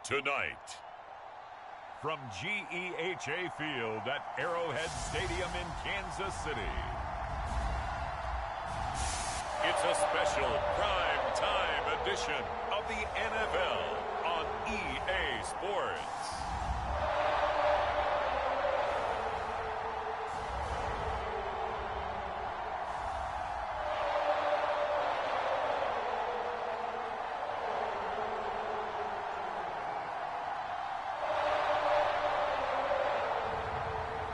Tonight, from GEHA Field at Arrowhead Stadium in Kansas City, it's a special prime time edition of the NFL on EA Sports.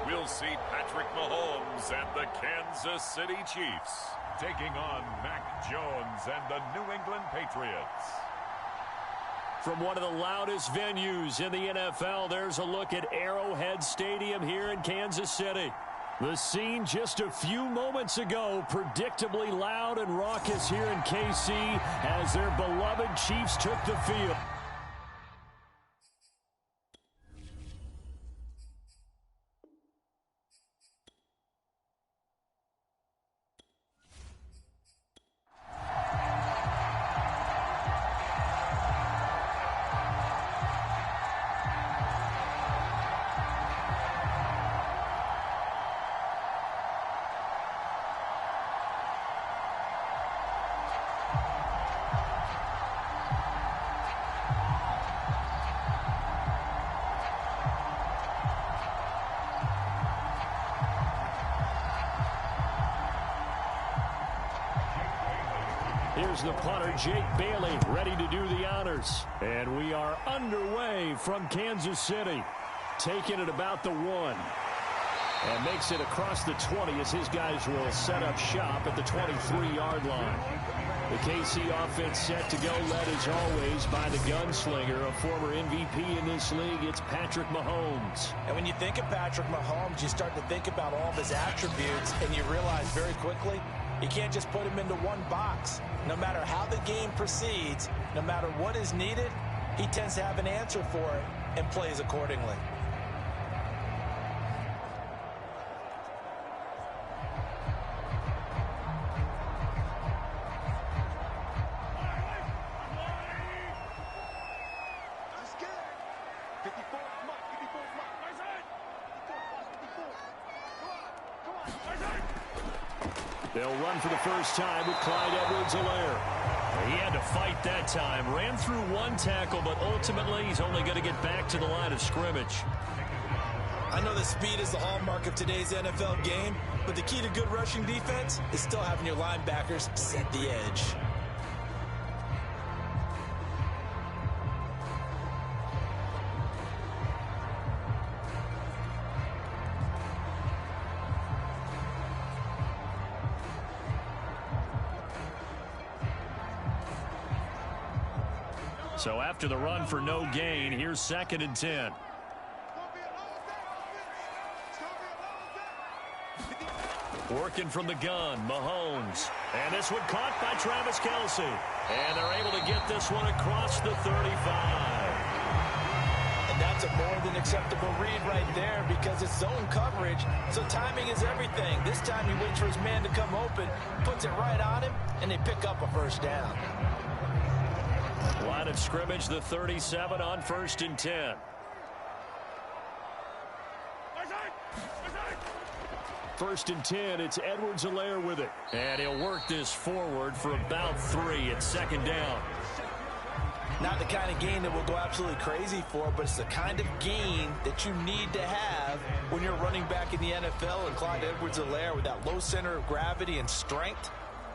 We'll see Patrick Mahomes and the Kansas City Chiefs taking on Mac Jones and the New England Patriots. From one of the loudest venues in the NFL, there's a look at Arrowhead Stadium here in Kansas City. The scene just a few moments ago, predictably loud and raucous here in KC as their beloved Chiefs took the field. Here's the punter, Jake Bailey, ready to do the honors. And we are underway from Kansas City. Taking it about the 1. And makes it across the 20 as his guys will set up shop at the 23-yard line. The KC offense set to go, led as always by the gunslinger, a former MVP in this league. It's Patrick Mahomes. And when you think of Patrick Mahomes, you start to think about all of his attributes, and you realize very quickly you can't just put him into one box. No matter how the game proceeds, no matter what is needed, he tends to have an answer for it and plays accordingly. They'll run for the first time with Clyde Edwards-Helaire. He had to fight that time. Ran through one tackle, but ultimately he's only going to get back to the line of scrimmage. I know the speed is the hallmark of today's NFL game, but the key to good rushing defense is still having your linebackers set the edge. So after the run for no gain, here's 2nd and 10. Working from the gun, Mahomes. And this one caught by Travis Kelce. And they're able to get this one across the 35. And that's a more than acceptable read right there because it's zone coverage, so timing is everything. This time he waits for his man to come open, puts it right on him, and they pick up a first down. Line of scrimmage, the 37 on 1st and 10. First and 10, it's Edwards-Helaire with it. And he'll work this forward for about 3 at 2nd down. Not the kind of gain that we'll go absolutely crazy for, but it's the kind of gain that you need to have when you're running back in the NFL. And Clyde Edwards-Helaire with that low center of gravity and strength,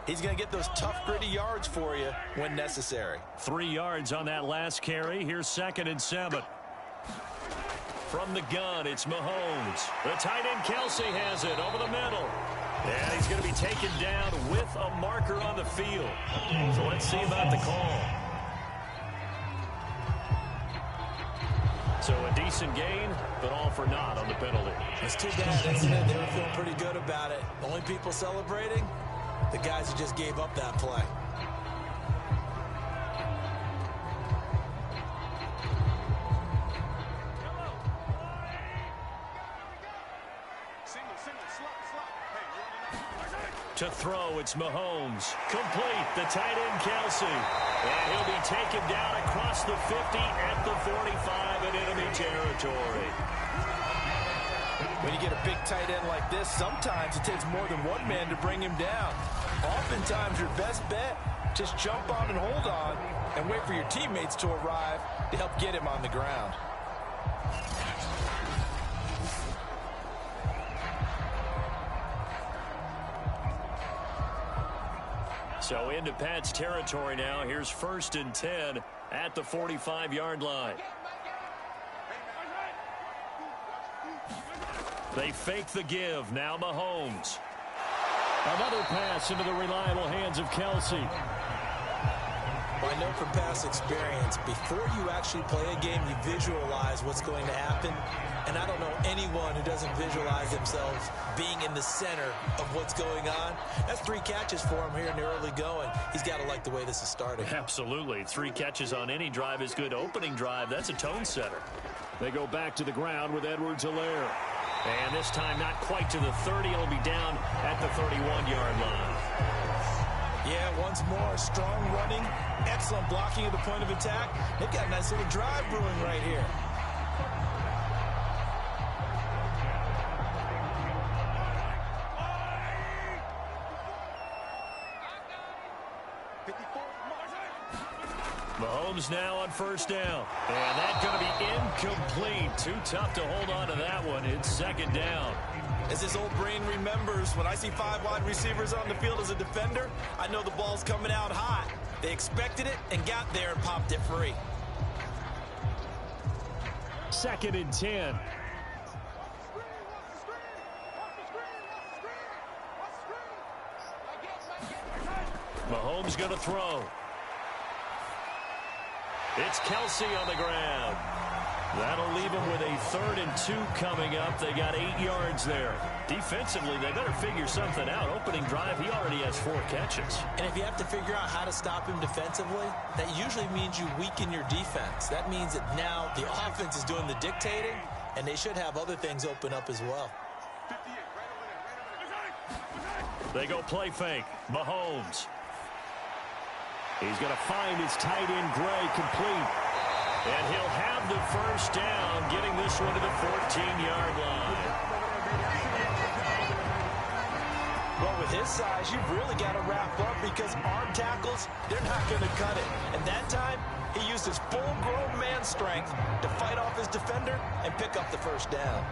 he's going to get those tough, gritty yards for you when necessary. 3 yards on that last carry. Here's 2nd and 7. From the gun, it's Mahomes. The tight end Kelce has it over the middle. And he's going to be taken down with a marker on the field. So let's see about the call. So a decent gain, but all for naught on the penalty. It's too bad, isn't it? They were feeling pretty good about it. Only people celebrating, the guys who just gave up that play. To throw, it's Mahomes. Complete, the tight end, Kelsey. And he'll be taken down across the 50 at the 45 in enemy territory. When you get a big tight end like this, sometimes it takes more than one man to bring him down. Oftentimes, your best bet, just jump on and hold on and wait for your teammates to arrive to help get him on the ground. So into Pat's territory now. Here's 1st and 10 at the 45-yard line. They fake the give. Now Mahomes. Another pass into the reliable hands of Kelsey. Well, I know from past experience, before you actually play a game, you visualize what's going to happen. And I don't know anyone who doesn't visualize themselves being in the center of what's going on. That's 3 catches for him here in the early going. He's got to like the way this is starting. Absolutely. 3 catches on any drive is good. Opening drive, that's a tone setter. They go back to the ground with Edwards-Helaire. And this time not quite to the 30. It'll be down at the 31-yard line. Yeah, once more, strong running, excellent blocking at the point of attack. They've got a nice little drive brewing right here. Mahomes now on 1st down. And that's going to be incomplete. Too tough to hold on to that one. It's 2nd down. As his old brain remembers, when I see 5 wide receivers on the field as a defender, I know the ball's coming out hot. They expected it and got there and popped it free. 2nd and 10. Mahomes going to throw. It's Kelsey on the ground. That'll leave them with a 3rd and 2 coming up. They got 8 yards there. Defensively, they better figure something out. Opening drive, he already has 4 catches. And if you have to figure out how to stop him defensively, that usually means you weaken your defense. That means that now the offense is doing the dictating, and they should have other things open up as well. They go play fake. Mahomes. He's going to find his tight end, Gray, complete. And he'll have the 1st down, getting this one to the 14-yard line. Well, with his size, you've really got to wrap up because arm tackles, they're not going to cut it. And that time, he used his full-grown man strength to fight off his defender and pick up the 1st down.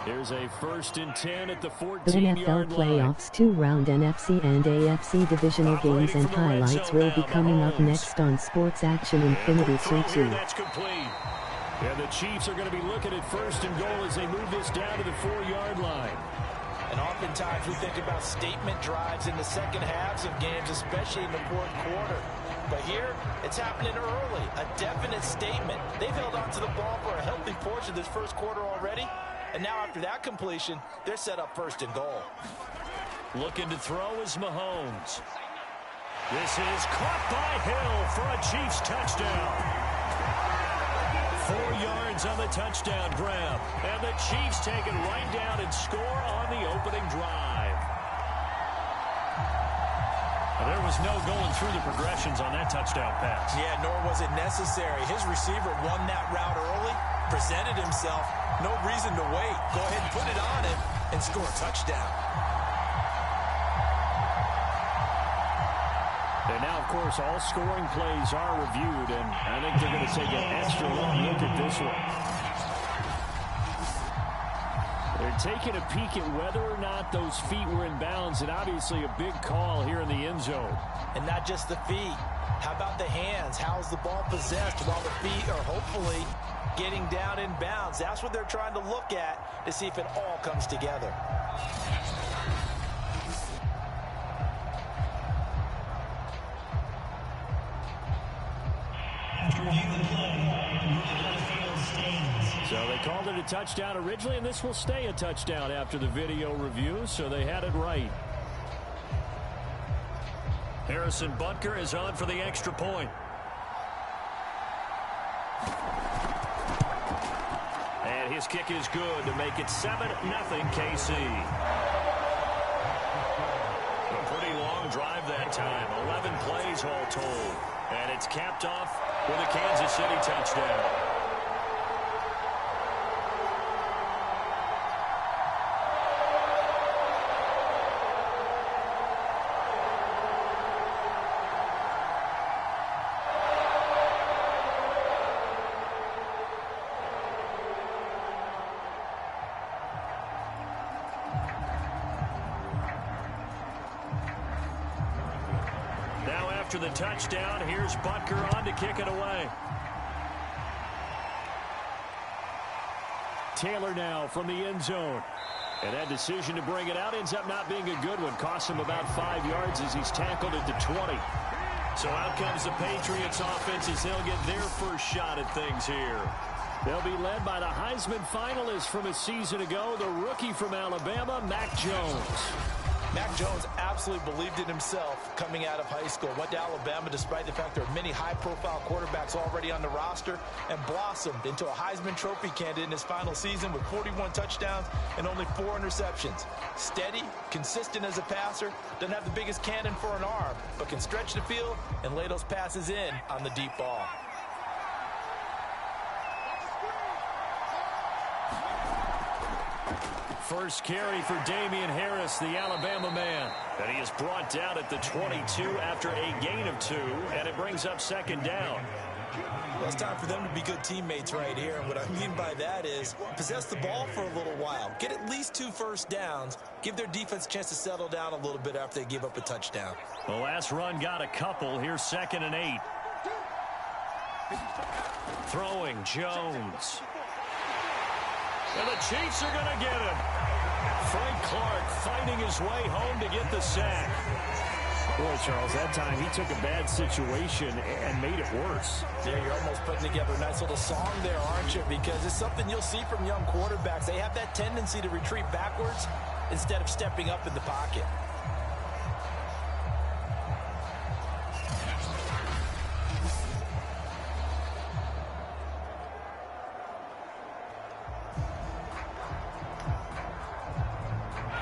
Here's a 1st and 10 at the The 14-yard NFL line. playoffs 2-round NFC and AFC divisional games and highlights will be coming up next on Sports Action Infinity Here, 2. that's complete. And the Chiefs are going to be looking at 1st and goal as they move this down to the 4-yard line. And oftentimes we think about statement drives in the second halves of games, especially in the 4th quarter. But here, it's happening early, a definite statement. They've held on to the ball for a healthy portion of this 1st quarter already. And now after that completion, they're set up 1st and goal. Looking to throw is Mahomes. This is caught by Hill for a Chiefs touchdown. 4 yards on the touchdown grab. And the Chiefs take it right down and score on the opening drive. There was no going through the progressions on that touchdown pass. Yeah, nor was it necessary. His receiver won that route early, presented himself. No reason to wait. Go ahead and put it on him and score a touchdown. And now, of course, all scoring plays are reviewed, and I think they're going to take an extra long look at this one. They're taking a peek at whether or not those feet were in bounds, and obviously a big call here in the end zone. And not just the feet. How about the hands? How's the ball possessed while the feet are hopefully getting down in bounds? That's what they're trying to look at to see if it all comes together. So they called it a touchdown originally, and this will stay a touchdown after the video review, so they had it right. Harrison Butker is on for the extra point. And his kick is good to make it 7-0 KC. A pretty long drive that time. 11 plays all told. And it's capped off with a Kansas City touchdown. After the touchdown, here's Butker on to kick it away. Taylor now from the end zone. And that decision to bring it out ends up not being a good one. Costs him about 5 yards as he's tackled at the 20. So out comes the Patriots offense as they'll get their first shot at things here. They'll be led by the Heisman finalist from a season ago, the rookie from Alabama, Mac Jones. Mac Jones absolutely believed in himself coming out of high school. Went to Alabama despite the fact there are many high-profile quarterbacks already on the roster, and blossomed into a Heisman Trophy candidate in his final season with 41 touchdowns and only 4 interceptions. Steady, consistent as a passer, doesn't have the biggest cannon for an arm, but can stretch the field and lay those passes in on the deep ball. First carry for Damian Harris, the Alabama man. And he is brought down at the 22 after a gain of 2, and it brings up second down. Well, it's time for them to be good teammates right here. And what I mean by that is possess the ball for a little while. Get at least 2 first downs. Give their defense a chance to settle down a little bit after they give up a touchdown. The last run got a couple. Here's 2nd and 8. Throwing Jones. And the Chiefs are going to get him. Frank Clark fighting his way home to get the sack. Boy, Charles, that time he took a bad situation and made it worse. Yeah, you're almost putting together a nice little song there, aren't you? Because it's something you'll see from young quarterbacks. They have that tendency to retreat backwards instead of stepping up in the pocket.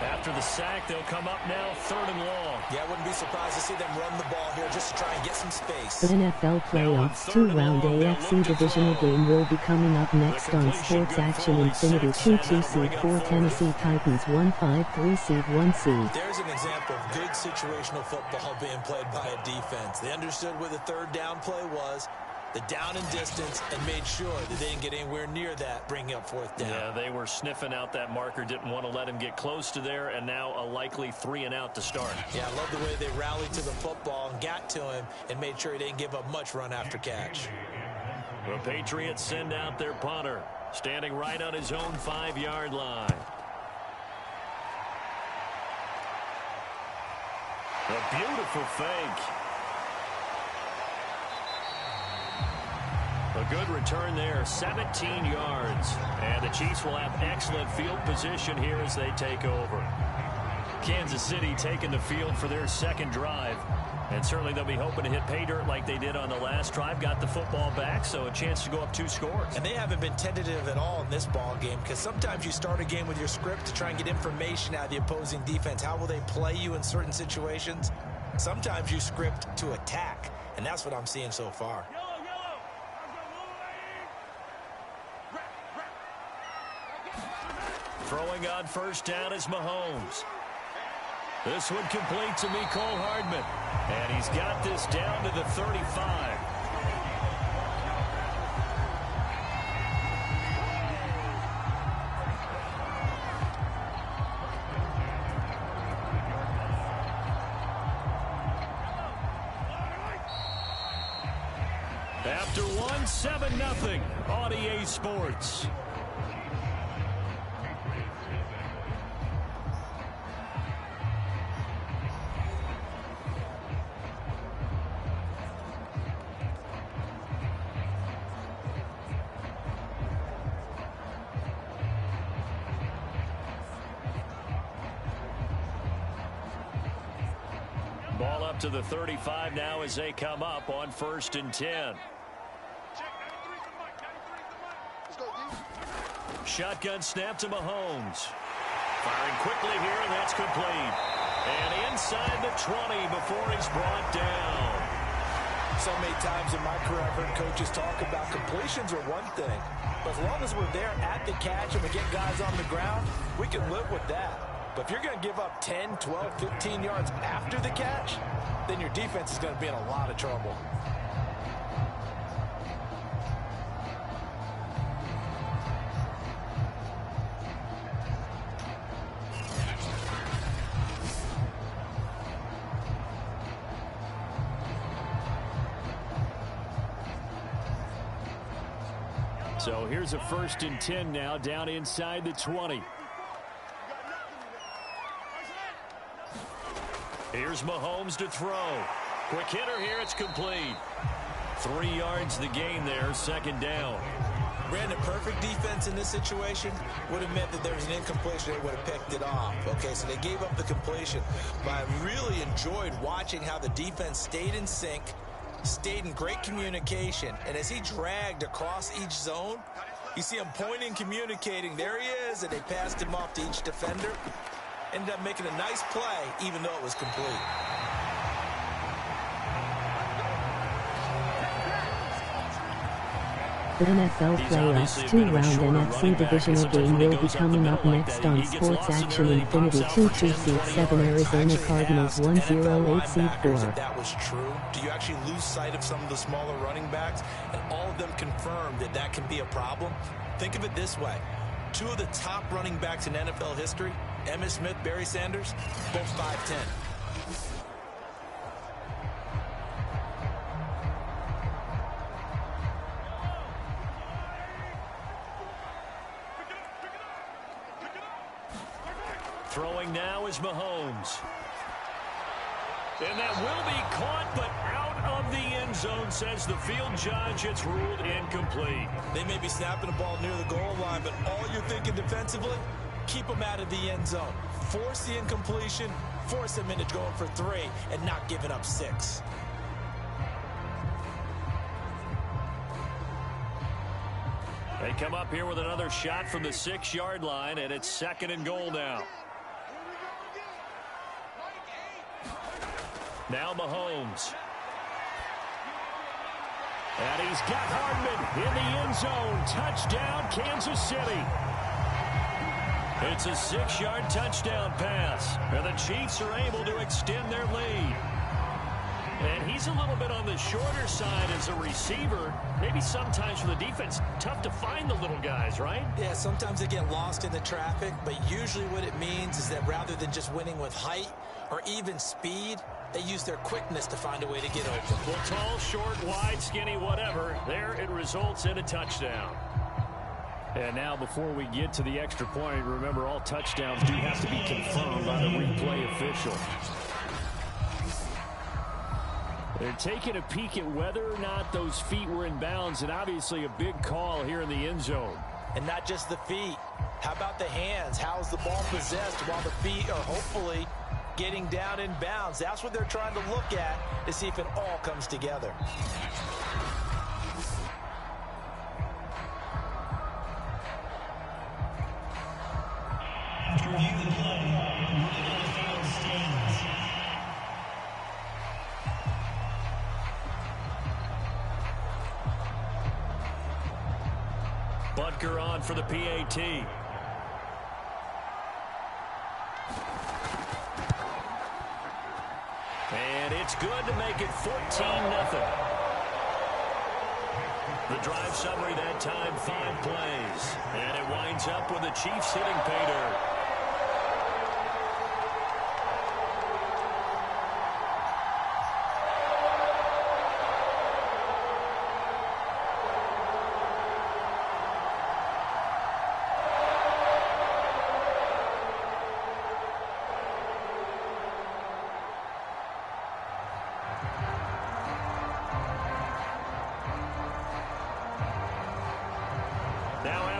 After the sack, they'll come up now 3rd and long. Yeah, I wouldn't be surprised to see them run the ball here just to try and get some space. The NFL Playoffs 2-round AFC Divisional game will be coming up next on Sports Action Infinity. 2-2 seed 4 Tennessee Titans 1-5-3 seed 1 seed. There's an example of good situational football being played by a defense. They understood where the 3rd down play was, the down and distance, and made sure that they didn't get anywhere near that, bringing up 4th down. Yeah, they were sniffing out that marker, didn't want to let him get close to there, and now a likely 3 and out to start. Yeah, I love the way they rallied to the football and got to him and made sure he didn't give up much run after catch. The Patriots send out their punter, standing right on his own 5-yard line. A beautiful fake. A good return there, 17 yards. And the Chiefs will have excellent field position here as they take over. Kansas City taking the field for their 2nd drive. And certainly they'll be hoping to hit pay dirt like they did on the last drive. Got the football back, so a chance to go up 2 scores. And they haven't been tentative at all in this ball game, because sometimes you start a game with your script to try and get information out of the opposing defense. How will they play you in certain situations? Sometimes you script to attack, and that's what I'm seeing so far. Throwing on 1st down is Mahomes. This one complete to Mecole Hardman. And he's got this down to the 35. After 1, 7-0 on EA Sports. to the 35 now as they come up on 1st and 10. Shotgun snap to Mahomes. Firing quickly here, and that's complete. And inside the 20 before he's brought down. So many times in my career, I've heard coaches talk about completions are one thing. But as long as we're there at the catch and we get guys on the ground, we can live with that. But if you're going to give up 10, 12, 15 yards after the catch, then your defense is going to be in a lot of trouble. So here's a 1st and 10 now, down inside the 20. Here's Mahomes to throw. Quick hitter here, it's complete. 3 yards the gain there, 2nd down. Brandon, perfect defense in this situation would have meant that there was an incompletion. They would have picked it off. Okay, so they gave up the completion. But I really enjoyed watching how the defense stayed in sync, stayed in great communication, and as he dragged across each zone, you see him pointing, communicating. There he is, and they passed him off to each defender. Ended up making a nice play, even though it was complete. The NFL playoffs 2-round NFC Divisional game will be coming up next on Sports Action Infinity. 2-2 seed 7 Arizona Cardinals 1-0 8 seed 4. That was true. Do you actually lose sight of some of the smaller running backs? And all of them confirmed that that can be a problem. Think of it this way. 2 of the top running backs in NFL history, Emmitt Smith, Barry Sanders, both 5'10". Throwing now is Mahomes. And that will be caught, but out of the end zone, says the field judge. It's ruled incomplete. They may be snapping the ball near the goal line, but all you're thinking defensively, keep them out of the end zone. Force the incompletion, force them into going for 3, and not giving up 6. They come up here with another shot from the 6-yard line, and it's 2nd and goal now. Now Mahomes. And he's got Hardman in the end zone. Touchdown, Kansas City. It's a 6-yard touchdown pass. And the Chiefs are able to extend their lead. And he's a little bit on the shorter side as a receiver. Maybe sometimes for the defense, tough to find the little guys, right? Yeah, sometimes they get lost in the traffic, but usually what it means is that rather than just winning with height or even speed, they use their quickness to find a way to get open. Well, tall, short, wide, skinny, whatever, there it results in a touchdown. And now before we get to the extra point, remember all touchdowns do have to be confirmed by the replay official. They're taking a peek at whether or not those feet were in bounds, and obviously a big call here in the end zone. And not just the feet. How about the hands? How is the ball possessed while the feet are hopefully getting down in bounds? That's what they're trying to look at to see if it all comes together. Butker on for the PAT. And it's good to make it 14-0. The drive summary that time, 5 plays. And it winds up with the Chiefs hitting pay dirt.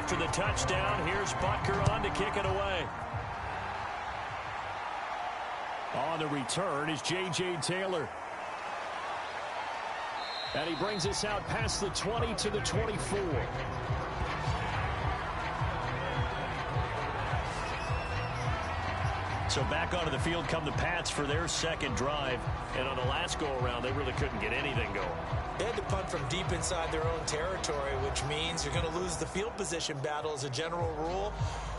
After the touchdown, here's Butker on to kick it away. On the return is J.J. Taylor. And he brings us out past the 20 to the 24. So back onto the field come the Pats for their second drive. And on the last go-around, they really couldn't get anything going. They had to punt from deep inside their own territory, which means you're going to lose the field position battle as a general rule.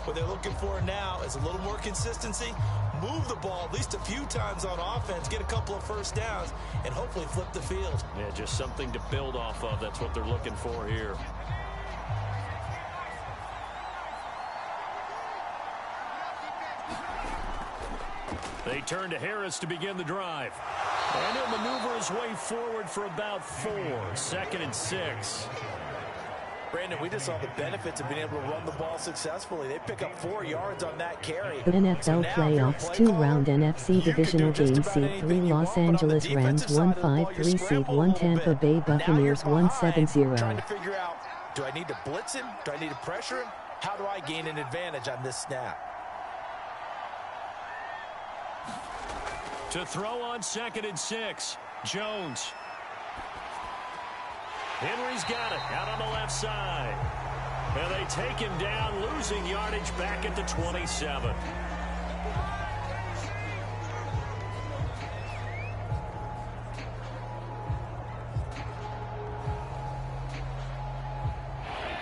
What they're looking for now is a little more consistency, move the ball at least a few times on offense, get a couple of first downs, and hopefully flip the field. Yeah, just something to build off of. That's what they're looking for here. They turn to Harris to begin the drive. And he'll maneuver his way forward for about 4. 2nd and 6. Brandon, we just saw the benefits of being able to run the ball successfully. They pick up 4 yards on that carry. The NFL Playoffs 2-round NFC Divisional Game Seed 3 Los Angeles Rams 1-5-3 Seed 1 Tampa Bay Buccaneers 1-7-0. Trying to figure out, do I need to blitz him? Do I need to pressure him? How do I gain an advantage on this snap? To throw on 2nd and 6. Jones. Henry's got it out on the left side. And they take him down, losing yardage back at the 27.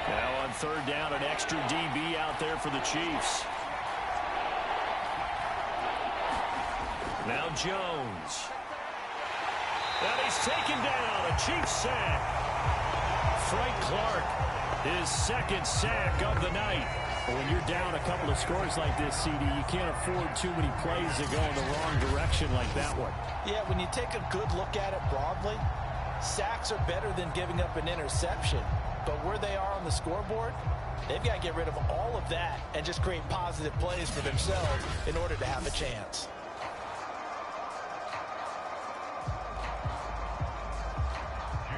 Now on 3rd down, an extra DB out there for the Chiefs. Now Jones. And he's taken down. A Chiefs sack. Frank Clark, his 2nd sack of the night. But when you're down a couple of scores like this, CD, you can't afford too many plays that go in the wrong direction like that one. Yeah, when you take a good look at it broadly, sacks are better than giving up an interception. But where they are on the scoreboard, they've got to get rid of all of that and just create positive plays for themselves in order to have a chance.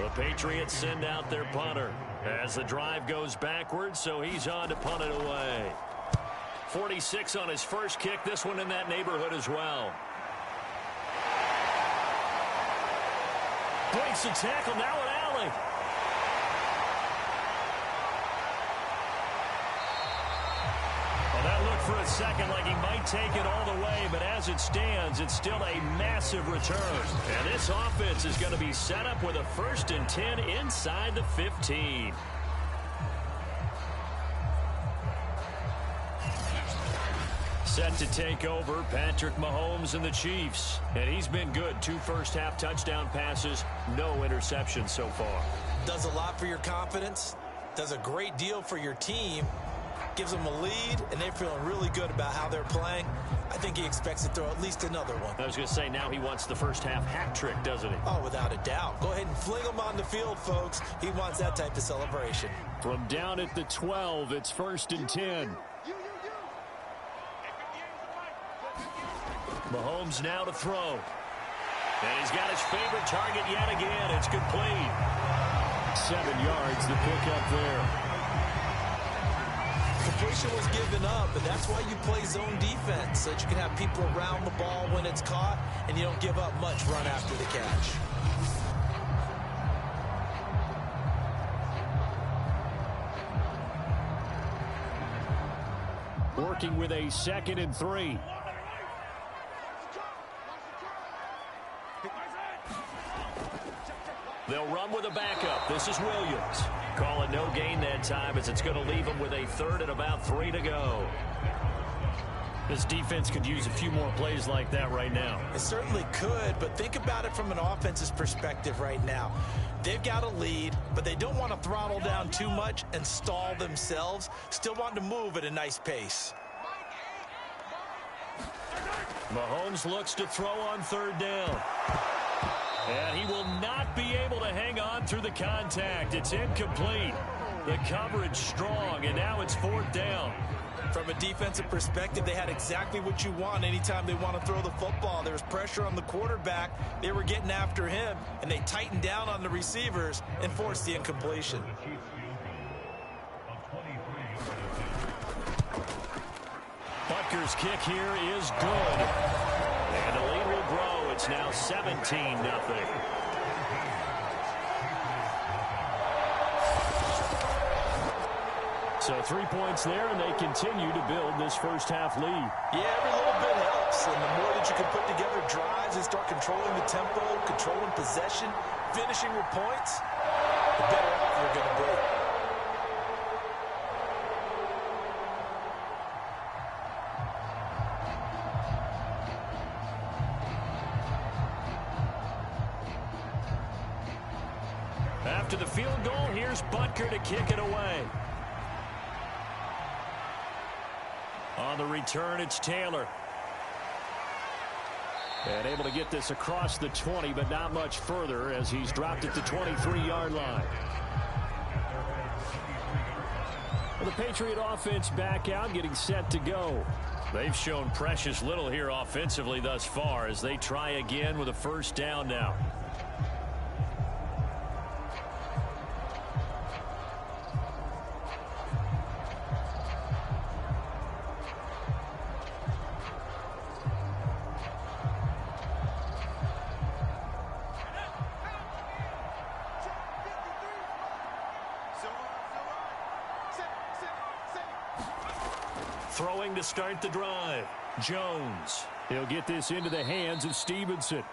The Patriots send out their punter as the drive goes backwards, so he's on to punt it away. 46 on his first kick, this one in that neighborhood as well. Breaks the tackle, now an alley. Well, that looked for a second like he might take it all the way, but as it stands, it's still a massive return. And this offense is going to be set up with a 1st and 10 inside the 15. Set to take over, Patrick Mahomes and the Chiefs. And he's been good. 2 first-half touchdown passes, no interceptions so far. Does a lot for your confidence, does a great deal for your team, gives them a lead, and they're feeling really good about how they're playing. I think he expects to throw at least another one. I was going to say, now he wants the first-half hat trick, doesn't he? Oh, without a doubt. Go ahead and fling him on the field, folks. He wants that type of celebration. From down at the 12, it's 1st and 10. Mahomes now to throw. And he's got his favorite target yet again. It's complete. 7 yards, the pickup there. Completion was given up, but that's why you play zone defense, so that you can have people around the ball when it's caught, and you don't give up much run after the catch. Working with a 2nd and 3. They'll run with a backup. This is Williams. Call it no gain that time as it's going to leave them with a 3rd and about 3 to go. This defense could use a few more plays like that right now. It certainly could, but think about it from an offense's perspective right now. They've got a lead, but they don't want to throttle down too much and stall themselves. Still want to move at a nice pace. Mahomes looks to throw on 3rd down. And he will not be able to hang on through the contact. It's incomplete. The coverage strong, and now it's 4th down. From a defensive perspective, they had exactly what you want anytime they want to throw the football. There was pressure on the quarterback. They were getting after him, and they tightened down on the receivers and forced the incompletion. Butker's kick here is good. And a lead it's now 17-0. So 3 points there, and they continue to build this first-half lead. Yeah, every little bit helps, and the more that you can put together drives and start controlling the tempo, controlling possession, finishing with points, the better off you're going to be. After the field goal, here's Butker to kick it away. On the return, it's Taylor. And able to get this across the 20, but not much further as he's dropped at the 23-yard line. Well, the Patriot offense back out, getting set to go. They've shown precious little here offensively thus far as they try again with a first down now. Throwing to start the drive. Jones. He'll get this into the hands of Stevenson.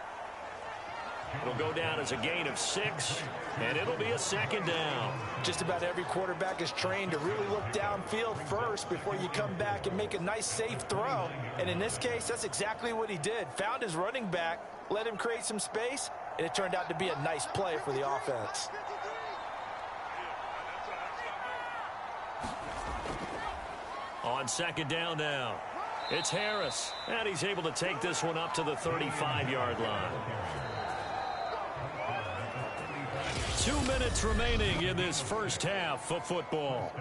It'll go down as a gain of 6, and it'll be a second down. Just about every quarterback is trained to really look downfield first before you come back and make a nice, safe throw. And in this case, that's exactly what he did. Found his running back, let him create some space, and it turned out to be a nice play for the offense. On second down now, it's Harris, and he's able to take this one up to the 35-yard line. 2 minutes remaining in this first half of football.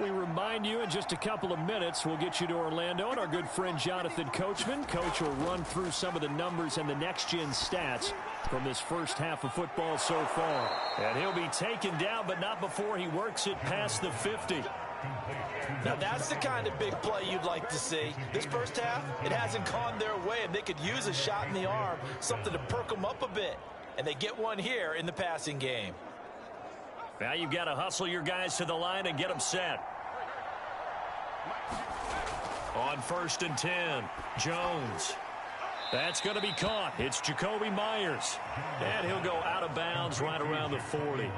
We remind you in just a couple of minutes we'll get you to Orlando, and our good friend Jonathan Coachman. Coach will run through some of the numbers and the next-gen stats from this first half of football so far. And he'll be taken down, but not before he works it past the 50. Now that's the kind of big play you'd like to see. This first half, it hasn't gone their way, and they could use a shot in the arm, something to perk them up a bit. And they get one here in the passing game. Now you've got to hustle your guys to the line and get them set. On 1st and 10, Jones. That's going to be caught. It's Jacoby Myers. And he'll go out of bounds right around the 40.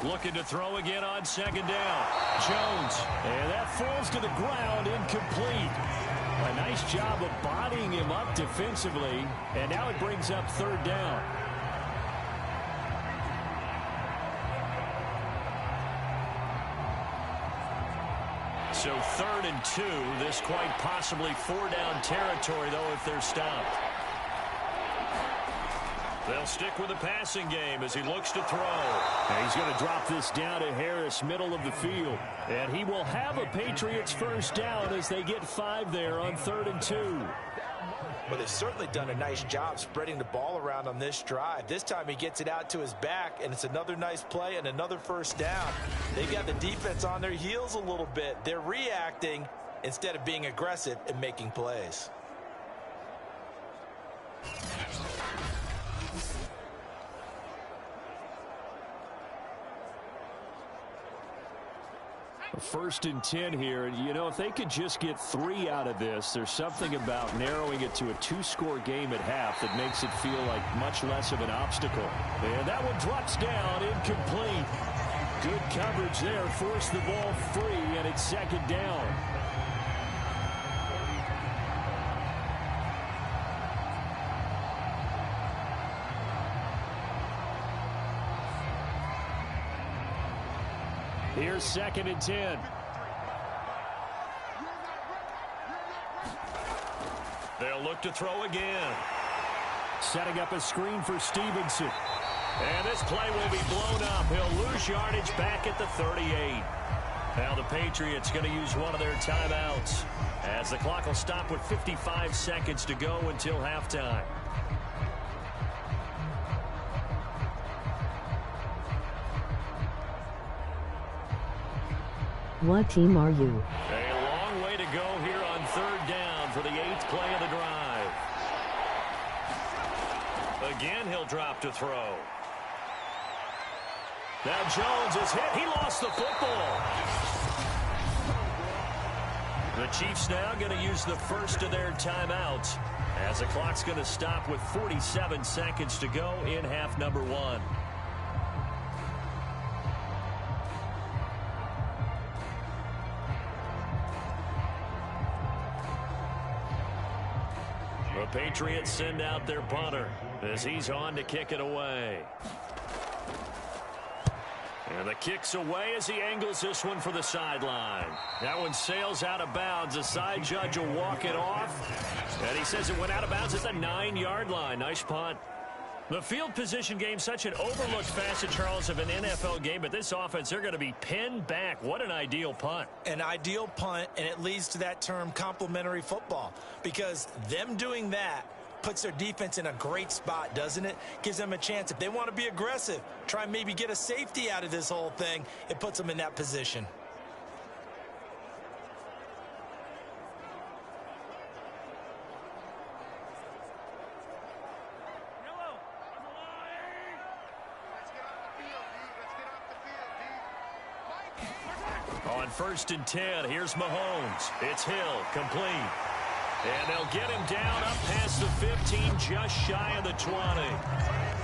Looking to throw again on second down. Jones. And that falls to the ground, incomplete. A nice job of bodying him up defensively. And now it brings up 3rd down. So 3rd and 2. This quite possibly 4-down territory, though, if they're stopped. They'll stick with the passing game as he looks to throw. And he's going to drop this down to Harris, middle of the field. And he will have a Patriots first down as they get 5 there on 3rd and 2. Well, they've certainly done a nice job spreading the ball around on this drive. This time he gets it out to his back, and it's another nice play and another first down. They've got the defense on their heels a little bit. They're reacting instead of being aggressive and making plays. First and 10 here. And, you know, if they could just get 3 out of this, there's something about narrowing it to a 2-score game at half that makes it feel like much less of an obstacle. And that one drops down, incomplete. Good coverage there. Forced the ball free, and it's 2nd down. Here's 2nd and 10. look to throw again. Setting up a screen for Stevenson. And this play will be blown up. He'll lose yardage back at the 38. Now the Patriots going to use one of their timeouts as the clock will stop with 55 seconds to go until halftime. What team are you? A long way to go here on 3rd down for the 8th play of the drive. Again, he'll drop to throw. Now Jones is hit. He lost the football. The Chiefs now going to use the first of their timeouts as the clock's going to stop with 47 seconds to go in half number 1. The Patriots send out their punter as he's on to kick it away. And the kick's away as he angles this one for the sideline. That one sails out of bounds. The side judge will walk it off. And he says it went out of bounds at the 9-yard line. Nice punt. The field position game, such an overlooked facet, Charles, of an NFL game. But this offense, they're going to be pinned back. What an ideal punt. An ideal punt, and it leads to that term complementary football. Because them doing that puts their defense in a great spot, doesn't it? Gives them a chance. If they want to be aggressive, try and maybe get a safety out of this whole thing, it puts them in that position. On 1st and 10, here's Mahomes. It's Hill, complete. And they'll get him down up past the 15, just shy of the 20.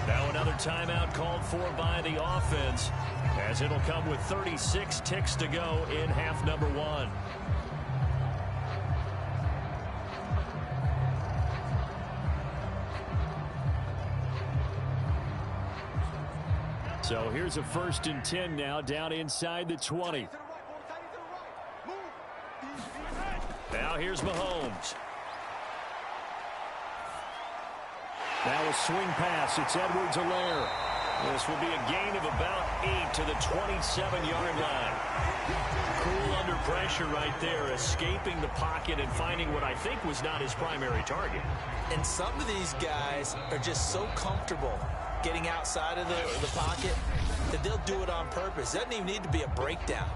Now another timeout called for by the offense, as it'll come with 36 ticks to go in half number 1. So here's a 1st and 10 now, down inside the 20. Now here's Mahomes. Now a swing pass. It's Edwards-Helaire. This will be a gain of about 8 to the 27-yard line. Cool under pressure right there, escaping the pocket and finding what I think was not his primary target. And some of these guys are just so comfortable getting outside of the pocket that they'll do it on purpose. It doesn't even need to be a breakdown.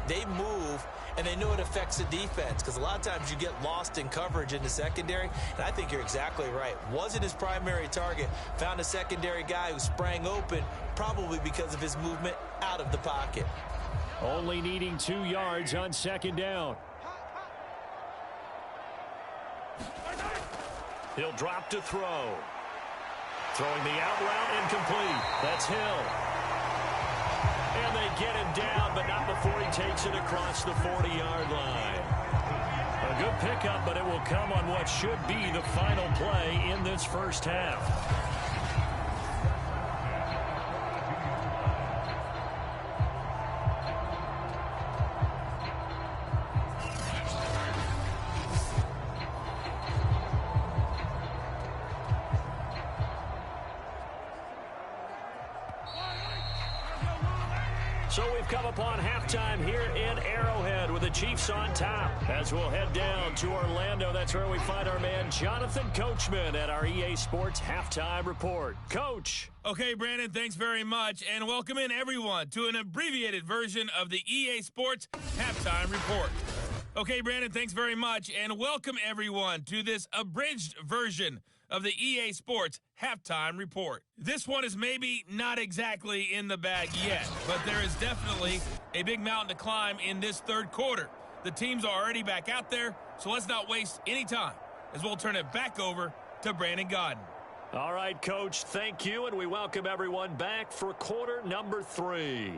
They move, and they know it affects the defense, because a lot of times you get lost in coverage in the secondary, and I think you're exactly right. Wasn't his primary target. Found a secondary guy who sprang open, probably because of his movement out of the pocket. Only needing 2 yards on 2nd down. He'll drop to throw. Throwing the out route, incomplete. That's Hill. And they get him down, but not before he takes it across the 40-yard line. A good pickup, but it will come on what should be the final play in this first half. So we've come upon halftime here in Arrowhead with the Chiefs on top. As we'll head down to Orlando, that's where we find our man Jonathan Coachman at our EA Sports Halftime Report. Coach. Okay, Brandon, thanks very much. And welcome in, everyone, to an abbreviated version of the EA Sports Halftime Report. Okay, Brandon, thanks very much. And welcome, everyone, to this abridged version of the EA Sports Halftime Report. This one is maybe not exactly in the bag yet, but there is definitely a big mountain to climb in this third quarter. The teams are already back out there, so let's not waste any time as we'll turn it back over to Brandon Godden. All right, Coach, thank you, and we welcome everyone back for quarter number 3.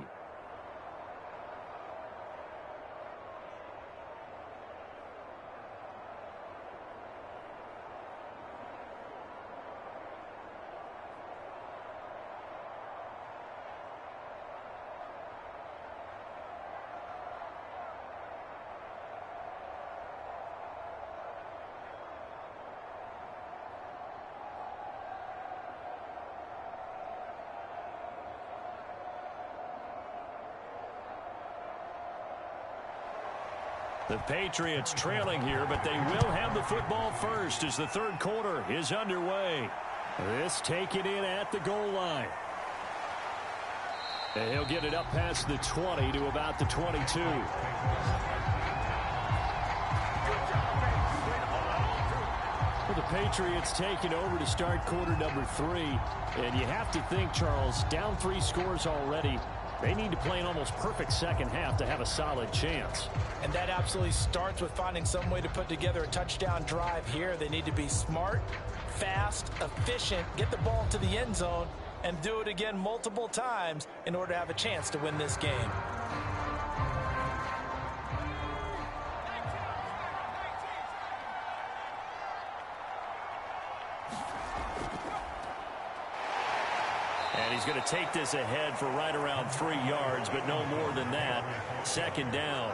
The Patriots trailing here, but they will have the football first as the third quarter is underway. This taken in at the goal line. And he'll get it up past the 20 to about the 22. Well, the Patriots taking over to start quarter number 3. And you have to think, Charles, down 3 scores already. They need to play an almost perfect second half to have a solid chance. And that absolutely starts with finding some way to put together a touchdown drive here. They need to be smart, fast, efficient, get the ball to the end zone, and do it again multiple times in order to have a chance to win this game. And he's going to take this ahead for right around 3 yards, but no more than that. Second down.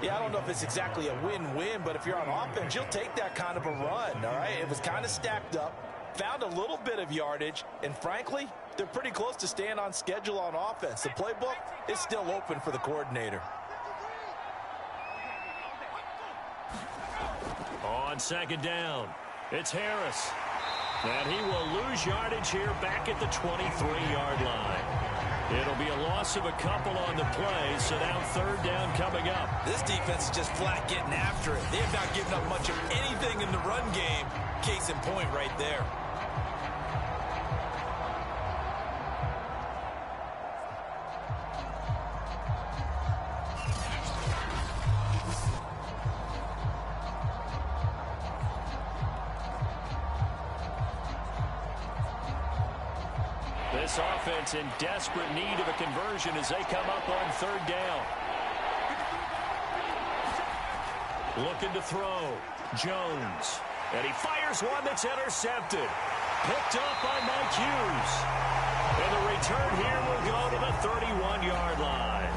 Yeah, I don't know if it's exactly a win-win, but if you're on offense, you'll take that kind of a run, all right? It was kind of stacked up, found a little bit of yardage, and frankly, they're pretty close to staying on schedule on offense. The playbook is still open for the coordinator. On second down, it's Harris. And he will lose yardage here back at the 23-yard line. It'll be a loss of a couple on the play, so now third down coming up. This defense is just flat getting after it. They have not given up much of anything in the run game. Case in point right there. This offense in desperate need of a conversion as they come up on third down. Looking to throw. Jones. And he fires one that's intercepted. Picked up by Mike Hughes. And the return here will go to the 31-yard line.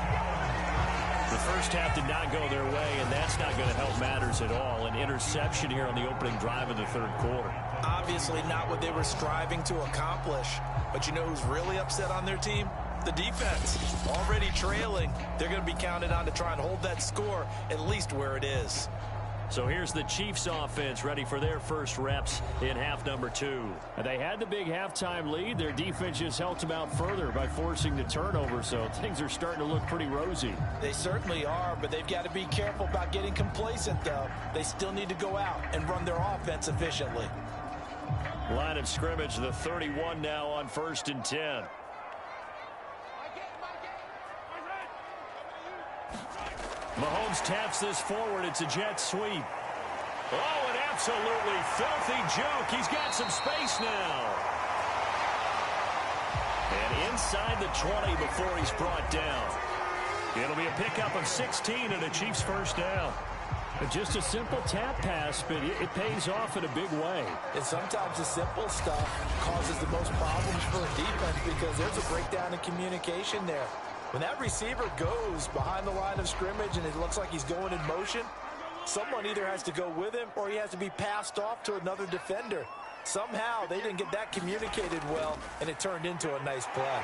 The first half did not go their way, and that's not going to help matters at all. An interception here on the opening drive of the third quarter. Obviously not what they were striving to accomplish. But you know who's really upset on their team? The defense. Already trailing. They're going to be counted on to try and hold that score at least where it is. So here's the Chiefs offense ready for their first reps in half number 2. And they had the big halftime lead. Their defense just helped them out further by forcing the turnover, so things are starting to look pretty rosy. They certainly are, but they've got to be careful about getting complacent, though. They still need to go out and run their offense efficiently. Line of scrimmage, the 31 now on 1st and 10. Mahomes taps this forward. It's a jet sweep. Oh, an absolutely filthy joke. He's got some space now. And inside the 20 before he's brought down. It'll be a pickup of 16 and a Chiefs first down. Just a simple tap pass, but it pays off in a big way. And sometimes the simple stuff causes the most problems for a defense because there's a breakdown in communication there. When that receiver goes behind the line of scrimmage and it looks like he's going in motion, someone either has to go with him or he has to be passed off to another defender. Somehow they didn't get that communicated well, and it turned into a nice play.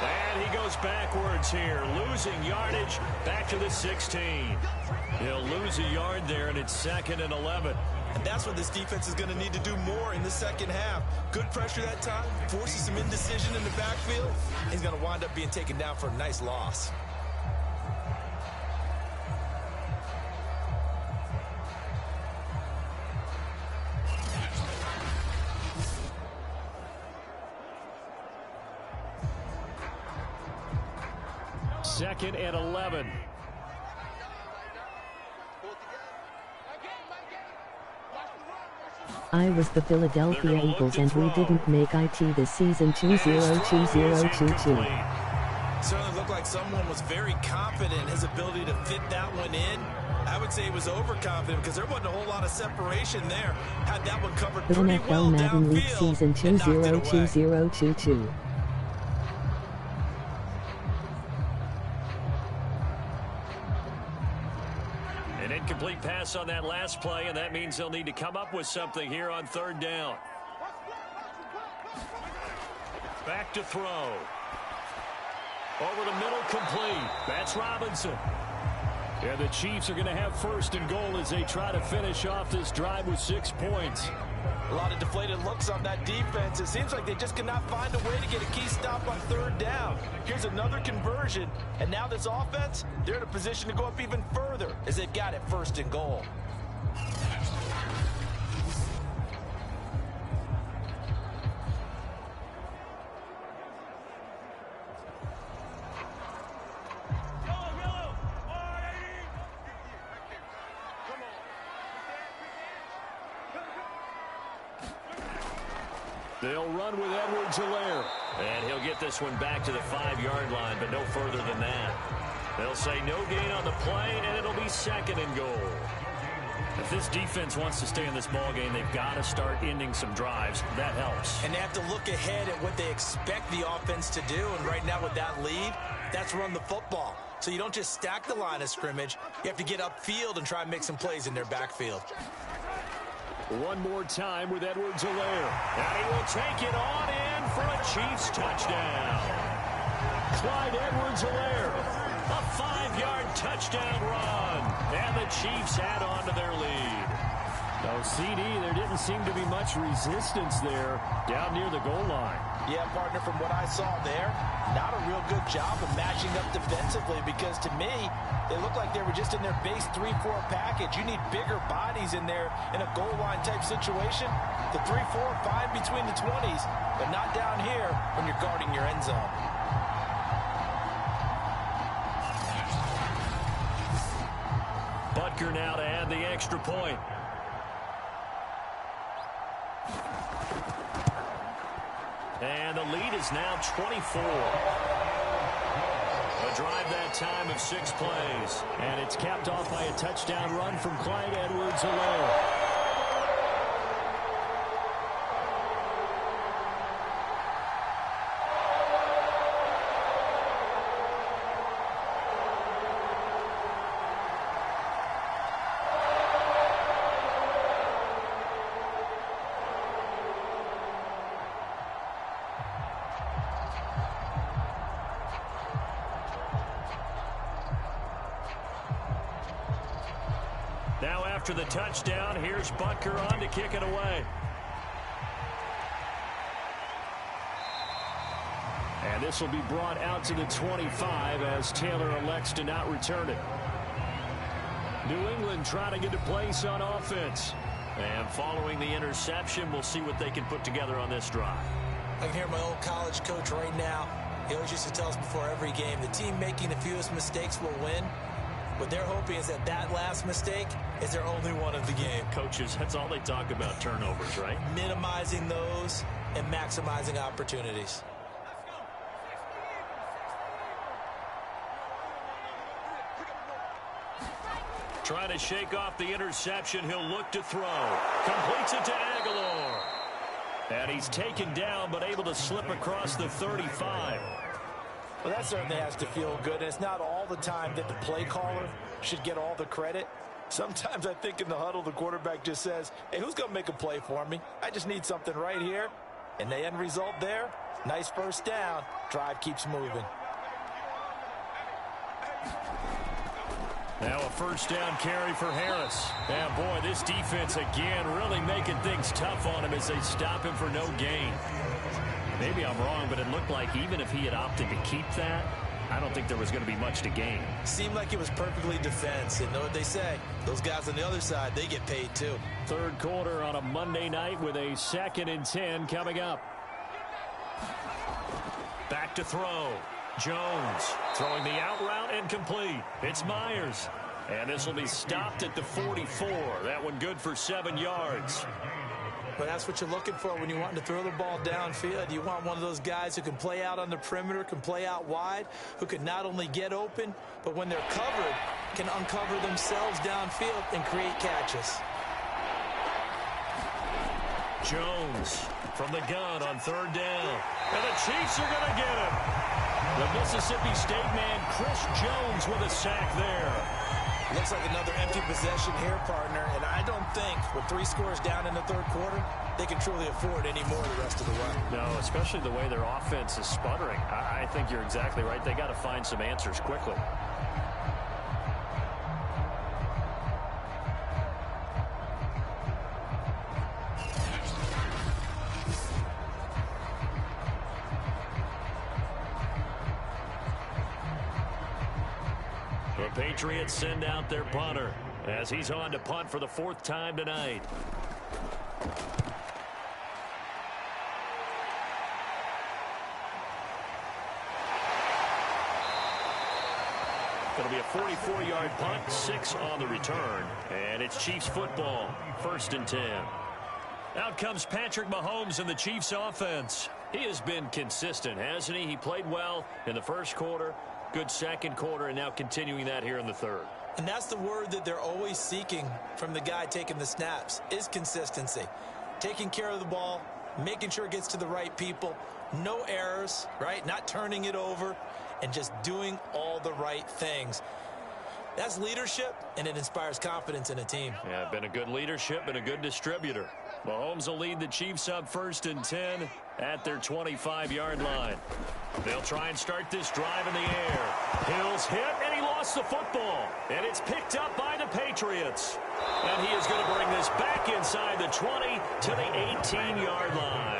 And he goes backwards here, losing yardage back to the 16. He'll lose a yard there, and it's 2nd and 11. And that's what this defense is going to need to do more in the second half. Good pressure that time, forces some indecision in the backfield. He's going to wind up being taken down for a nice loss. Second and 11. I was the Philadelphia Eagles and we didn't make IT this season. 202022. Certainly looked like someone was very confident in his ability to fit that one in. I would say he was overconfident because there wasn't a whole lot of separation there. Had that one covered The pretty well NFL Madden League downfield season and knocked it away. 202022. An incomplete pass on that last play, and that means they'll need to come up with something here on third down. Back to throw. Over the middle, complete. That's Robinson. And the Chiefs are going to have first and goal as they try to finish off this drive with 6 points. A lot of deflated looks on that defense. It seems like they just cannot find a way to get a key stop on third down. Here's another conversion, and now this offense, they're in a position to go up even further as they've got it first and goal. They'll run with Edwards-Helaire. And he'll get this one back to the 5-yard line, but no further than that. They'll say no gain on the play, and it'll be second and goal. If this defense wants to stay in this ball game, they've got to start ending some drives. That helps. And they have to look ahead at what they expect the offense to do. And right now with that lead, that's run the football. So you don't just stack the line of scrimmage. You have to get upfield and try and make some plays in their backfield. One more time with Edwards-Helaire. And he will take it on in for a Chiefs touchdown. Clyde Edwards-Helaire. A 5-yard touchdown run. And the Chiefs add on to their lead. No, CD, there didn't seem to be much resistance there down near the goal line. Yeah, partner, from what I saw there, not a real good job of matching up defensively because to me, they look like they were just in their base 3-4 package. You need bigger bodies in there in a goal line type situation. The 3-4 fine between the 20s, but not down here when you're guarding your end zone. Butker now to add the extra point. And the lead is now 24. A drive that time of 6 plays. And it's capped off by a touchdown run from Clyde Edwards-Helaire. Now after the touchdown, here's Butker on to kick it away. And this will be brought out to the 25 as Taylor elects to not return it. New England trying to get a place on offense. And following the interception, we'll see what they can put together on this drive. I can hear my old college coach right now. He always used to tell us before every game, the team making the fewest mistakes will win. What they're hoping is that that last mistake is their only one of the game. Coaches, that's all they talk about, turnovers, right? Minimizing those and maximizing opportunities. Trying to shake off the interception. He'll look to throw. Completes it to Aguilar. And he's taken down but able to slip across the 35. Well, that certainly has to feel good. And it's not all the time that the play caller should get all the credit. Sometimes I think in the huddle, the quarterback just says, hey, who's going to make a play for me? I just need something right here. And the end result there, nice first down. Drive keeps moving. Now a first down carry for Harris. And boy, this defense again really making things tough on him as they stop him for no gain. Maybe I'm wrong, but it looked like even if he had opted to keep that, I don't think there was going to be much to gain. Seemed like it was perfectly defense. And know what they say? Those guys on the other side, they get paid too. Third quarter on a Monday night with a 2nd and 10 coming up. Back to throw. Jones throwing the out route and complete. It's Myers. And this will be stopped at the 44. That one good for 7 yards. But that's what you're looking for when you want to throw the ball downfield. You want one of those guys who can play out on the perimeter, can play out wide, who can not only get open, but when they're covered, can uncover themselves downfield and create catches. Jones from the gun on 3rd down. And the Chiefs are going to get him. The Mississippi State man, Chris Jones, with a sack there. Looks like another empty possession here, partner. And I don't think with 3 scores down in the 3rd quarter, they can truly afford any more the rest of the way. No, especially the way their offense is sputtering. I think you're exactly right. They got to find some answers quickly. The Patriots send out their punter as he's on to punt for the 4th time tonight. Going to be a 44-yard punt, 6 on the return, and it's Chiefs football, 1st and 10. Out comes Patrick Mahomes in the Chiefs offense. He has been consistent, hasn't he? He played well in the first quarter, good second quarter, and now continuing that here in the third. And that's the word that they're always seeking from the guy taking the snaps, is consistency. Taking care of the ball, making sure it gets to the right people, no errors, right? Not turning it over, and just doing all the right things. That's leadership, and it inspires confidence in a team. Yeah, been a good leadership and a good distributor. Mahomes will lead the Chiefs up 1st and 10 at their 25-yard line. They'll try and start this drive in the air. Hill's hit, and he lost the football. And it's picked up by the Patriots. And he is going to bring this back inside the 20 to the 18-yard line.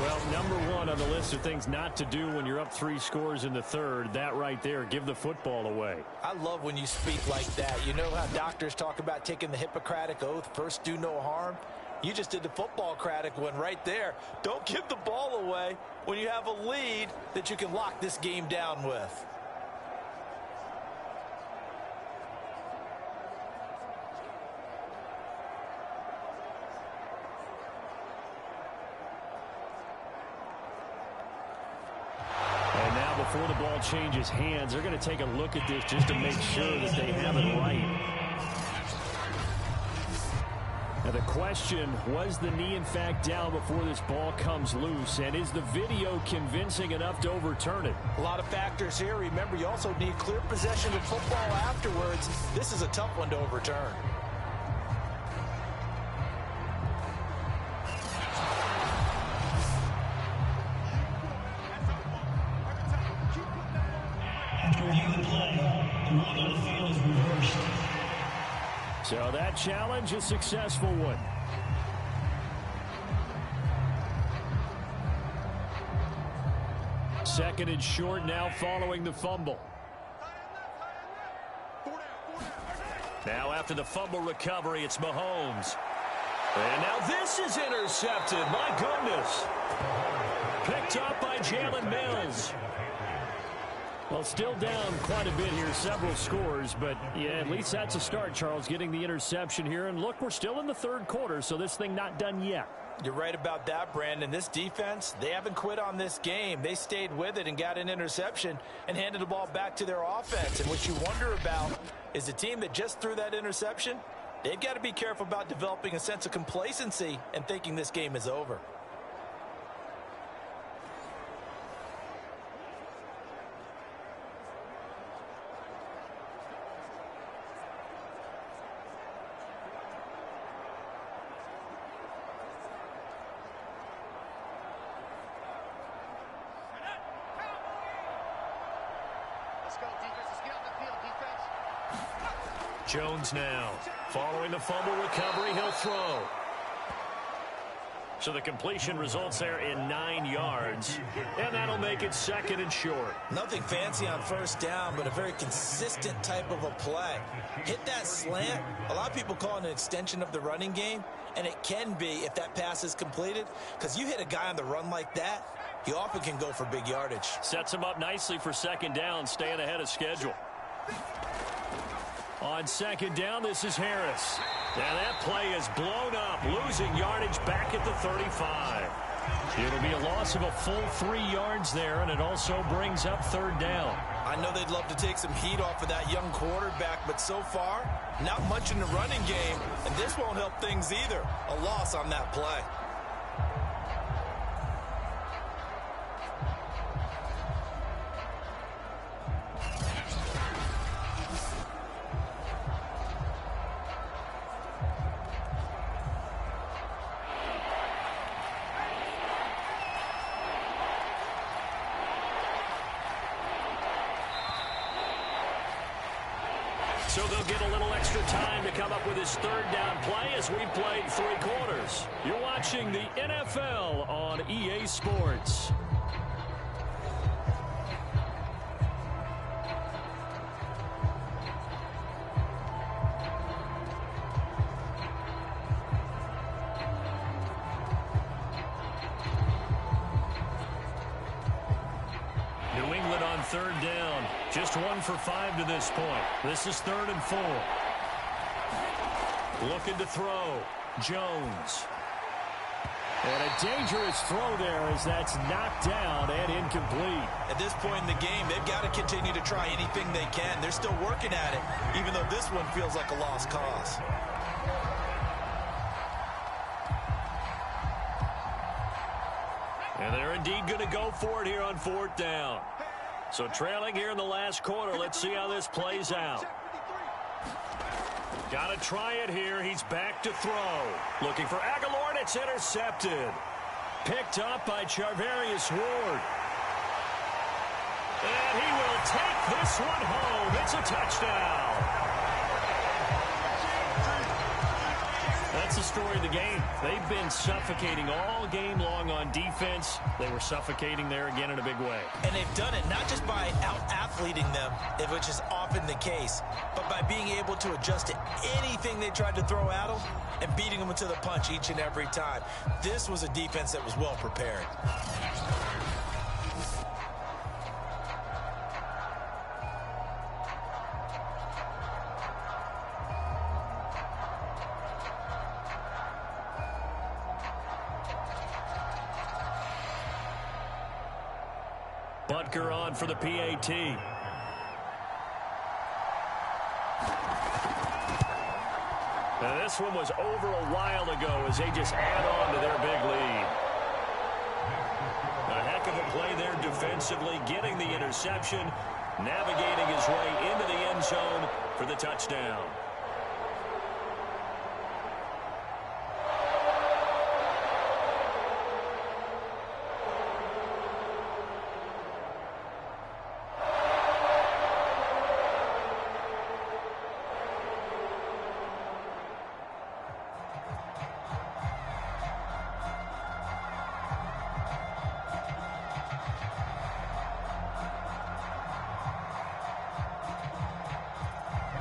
Well, number one on the list of things not to do when you're up 3 scores in the third, that right there, give the football away. I love when you speak like that. You know how doctors talk about taking the Hippocratic Oath, first do no harm? You just did the football-cratic one right there. Don't give the ball away when you have a lead that you can lock this game down with. Before the ball changes hands, they're going to take a look at this just to make sure that they have it right. Now the question, was the knee in fact down before this ball comes loose, and is the video convincing enough to overturn it? A lot of factors here. Remember, you also need clear possession of football afterwards. This is a tough one to overturn. So that challenge, a successful one. Second and short now following the fumble. Now after the fumble recovery, it's Mahomes. And now this is intercepted. My goodness. Picked up by Jalen Mills. Well, still down quite a bit here, several scores, but yeah, at least that's a start, Charles, getting the interception here. And look, we're still in the third quarter, so this thing not done yet. You're right about that, Brandon. This defense, they haven't quit on this game. They stayed with it and got an interception and handed the ball back to their offense. And what you wonder about is a team that just threw that interception, they've got to be careful about developing a sense of complacency and thinking this game is over. Jones now. Following the fumble recovery, he'll throw. So the completion results there in 9 yards, and that'll make it second and short. Nothing fancy on first down, but a very consistent type of a play. Hit that slant. A lot of people call it an extension of the running game, and it can be if that pass is completed, because you hit a guy on the run like that, he often can go for big yardage. Sets him up nicely for second down, staying ahead of schedule. On second down, this is Harris. And that play is blown up, losing yardage back at the 35. It'll be a loss of a full 3 yards there, and it also brings up third down. I know they'd love to take some heat off of that young quarterback, but so far, not much in the running game, and this won't help things either. A loss on that play. So they'll get a little extra time to come up with his third down play as we've played 3 quarters. You're watching the NFL on EA Sports. third down. Just 1 for 5 to this point. This is 3rd and 4. Looking to throw. Jones. And a dangerous throw there as that's knocked down and incomplete. At this point in the game, they've got to continue to try anything they can. They're still working at it, even though this one feels like a lost cause. And they're indeed going to go for it here on 4th down. So trailing here in the last quarter. Let's see how this plays out. Got to try it here. He's back to throw. Looking for Aguilar, and it's intercepted. Picked up by Charvarius Ward. And he will take this one home. It's a touchdown. That's the story of the game. They've been suffocating all game long on defense. They were suffocating there again in a big way. And they've done it not just by out-athleting them, which is often the case, but by being able to adjust to anything they tried to throw at them and beating them to the punch each and every time. This was a defense that was well prepared. Butker on for the PAT. Now this one was over a while ago as they just add on to their big lead. A heck of a play there defensively, getting the interception, navigating his way into the end zone for the touchdown.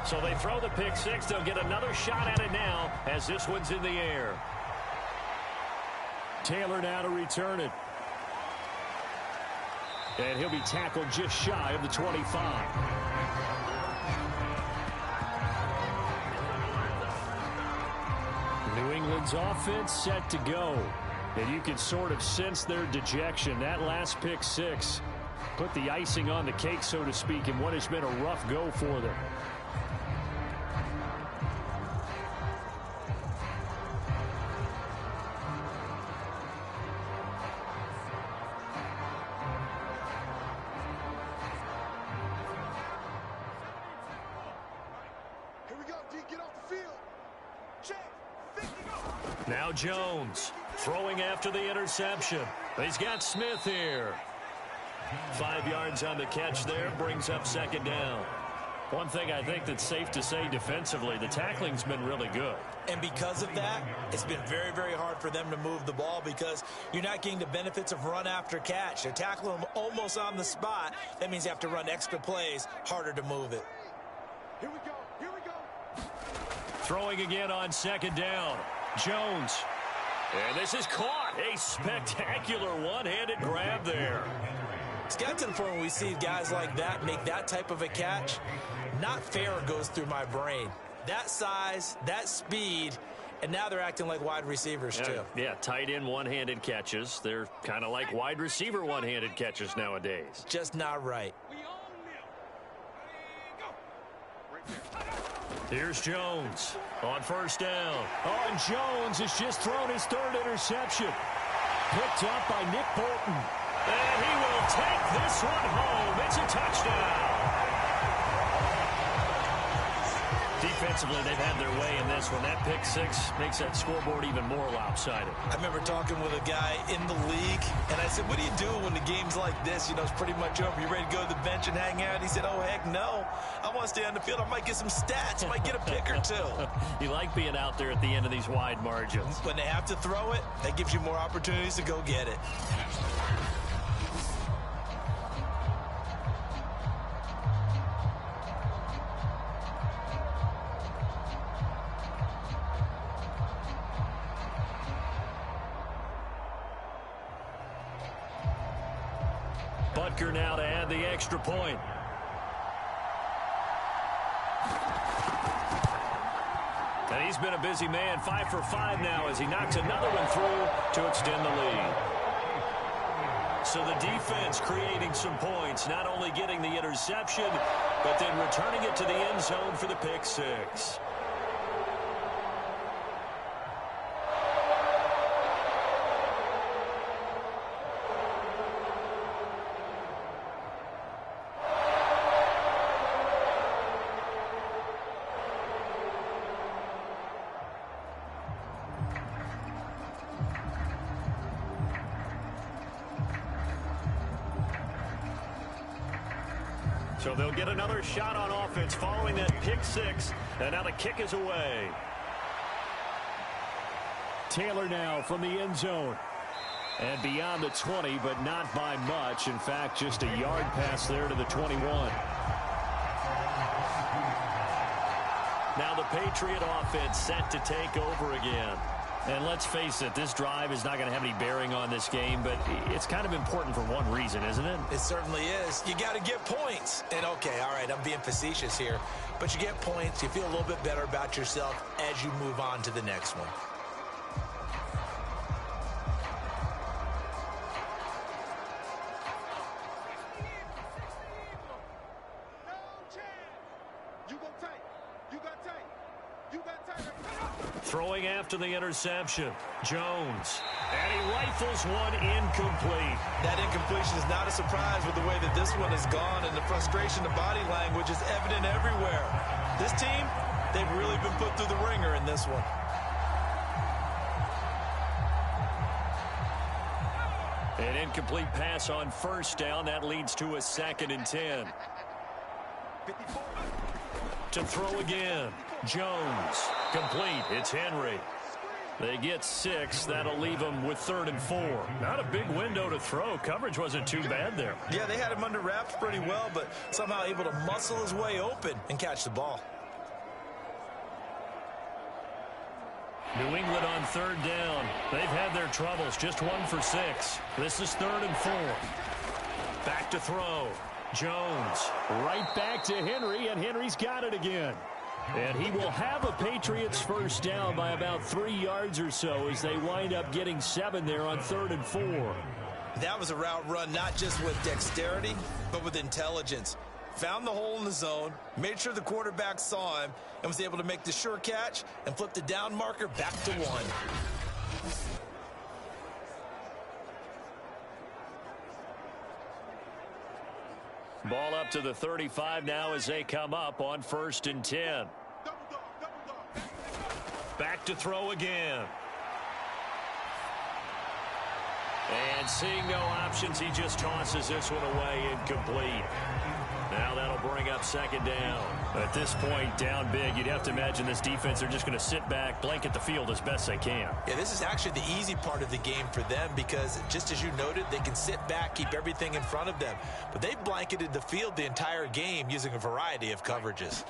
So they throw the pick six. They'll get another shot at it now as this one's in the air. Taylor now to return it. And he'll be tackled just shy of the 25. New England's offense set to go. And you can sort of sense their dejection. That last pick six put the icing on the cake, so to speak, in what has been a rough go for them. Now Jones throwing after the interception. He's got Smith here. 5 yards on the catch there, brings up second down. One thing I think that's safe to say defensively, the tackling's been really good. And because of that, it's been very, very hard for them to move the ball because you're not getting the benefits of run after catch. They're tackling them almost on the spot. That means you have to run extra plays, harder to move it. Here we go. Here we go. Throwing again on second down. Jones. And this is caught. A spectacular one-handed grab there. It's got to the point where we see guys like that make that type of a catch. Not fair goes through my brain. That size, that speed, and now they're acting like wide receivers too. Yeah, tight end one-handed catches. They're kind of like wide receiver one-handed catches nowadays. Just not right. Here's Jones on first down. Oh, and Jones has just thrown his third interception. Picked up by Nick Bolton. And he will take this one home. It's a touchdown. Defensively, they've had their way in this one. That pick six makes that scoreboard even more lopsided. I remember talking with a guy in the league, and I said, what do you do when the game's like this? You know, it's pretty much over. You ready to go to the bench and hang out? He said, oh, heck no. I want to stay on the field. I might get some stats. I might get a pick or two. You like being out there at the end of these wide margins. When they have to throw it, that gives you more opportunities to go get it. Butker now to add the extra point. And he's been a busy man, 5 for 5 now as he knocks another one through to extend the lead. So the defense creating some points, not only getting the interception, but then returning it to the end zone for the pick six. So they'll get another shot on offense following that pick six. And now the kick is away. Taylor now from the end zone. And beyond the 20, but not by much. In fact, just a yard pass there to the 21. Now the Patriot offense set to take over again. And let's face it, this drive is not going to have any bearing on this game, but it's kind of important for one reason, isn't it? It certainly is. You got to get points. And, okay, all right, I'm being facetious here. But you get points, you feel a little bit better about yourself as you move on to the next one. Throwing after the interception, Jones. And he rifles one incomplete. That incompletion is not a surprise with the way that this one has gone, and the frustration, the body language is evident everywhere. This team, they've really been put through the ringer in this one. An incomplete pass on first down. That leads to a 2nd and 10. To throw again. Jones. Complete. It's Henry. They get 6. That'll leave them with 3rd and 4. Not a big window to throw. Coverage wasn't too bad there. Yeah, they had him under wraps pretty well, but somehow able to muscle his way open and catch the ball. New England on 3rd down. They've had their troubles. Just 1 for 6. This is 3rd and 4. Back to throw. Jones. Right back to Henry, and Henry's got it again. And he will have a Patriots first down by about 3 yards or so as they wind up getting 7 there on 3rd and 4. That was a route run not just with dexterity, but with intelligence. Found the hole in the zone, made sure the quarterback saw him, and was able to make the sure catch and flip the down marker back to 1. Ball up to the 35 now as they come up on 1st and 10. Back to throw again. And seeing no options, he just tosses this one away, incomplete. Now that'll bring up 2nd down. At this point, down big, you'd have to imagine this defense are just going to sit back, blanket the field as best they can. Yeah, this is actually the easy part of the game for them because, just as you noted, they can sit back, keep everything in front of them. But they've blanketed the field the entire game using a variety of coverages.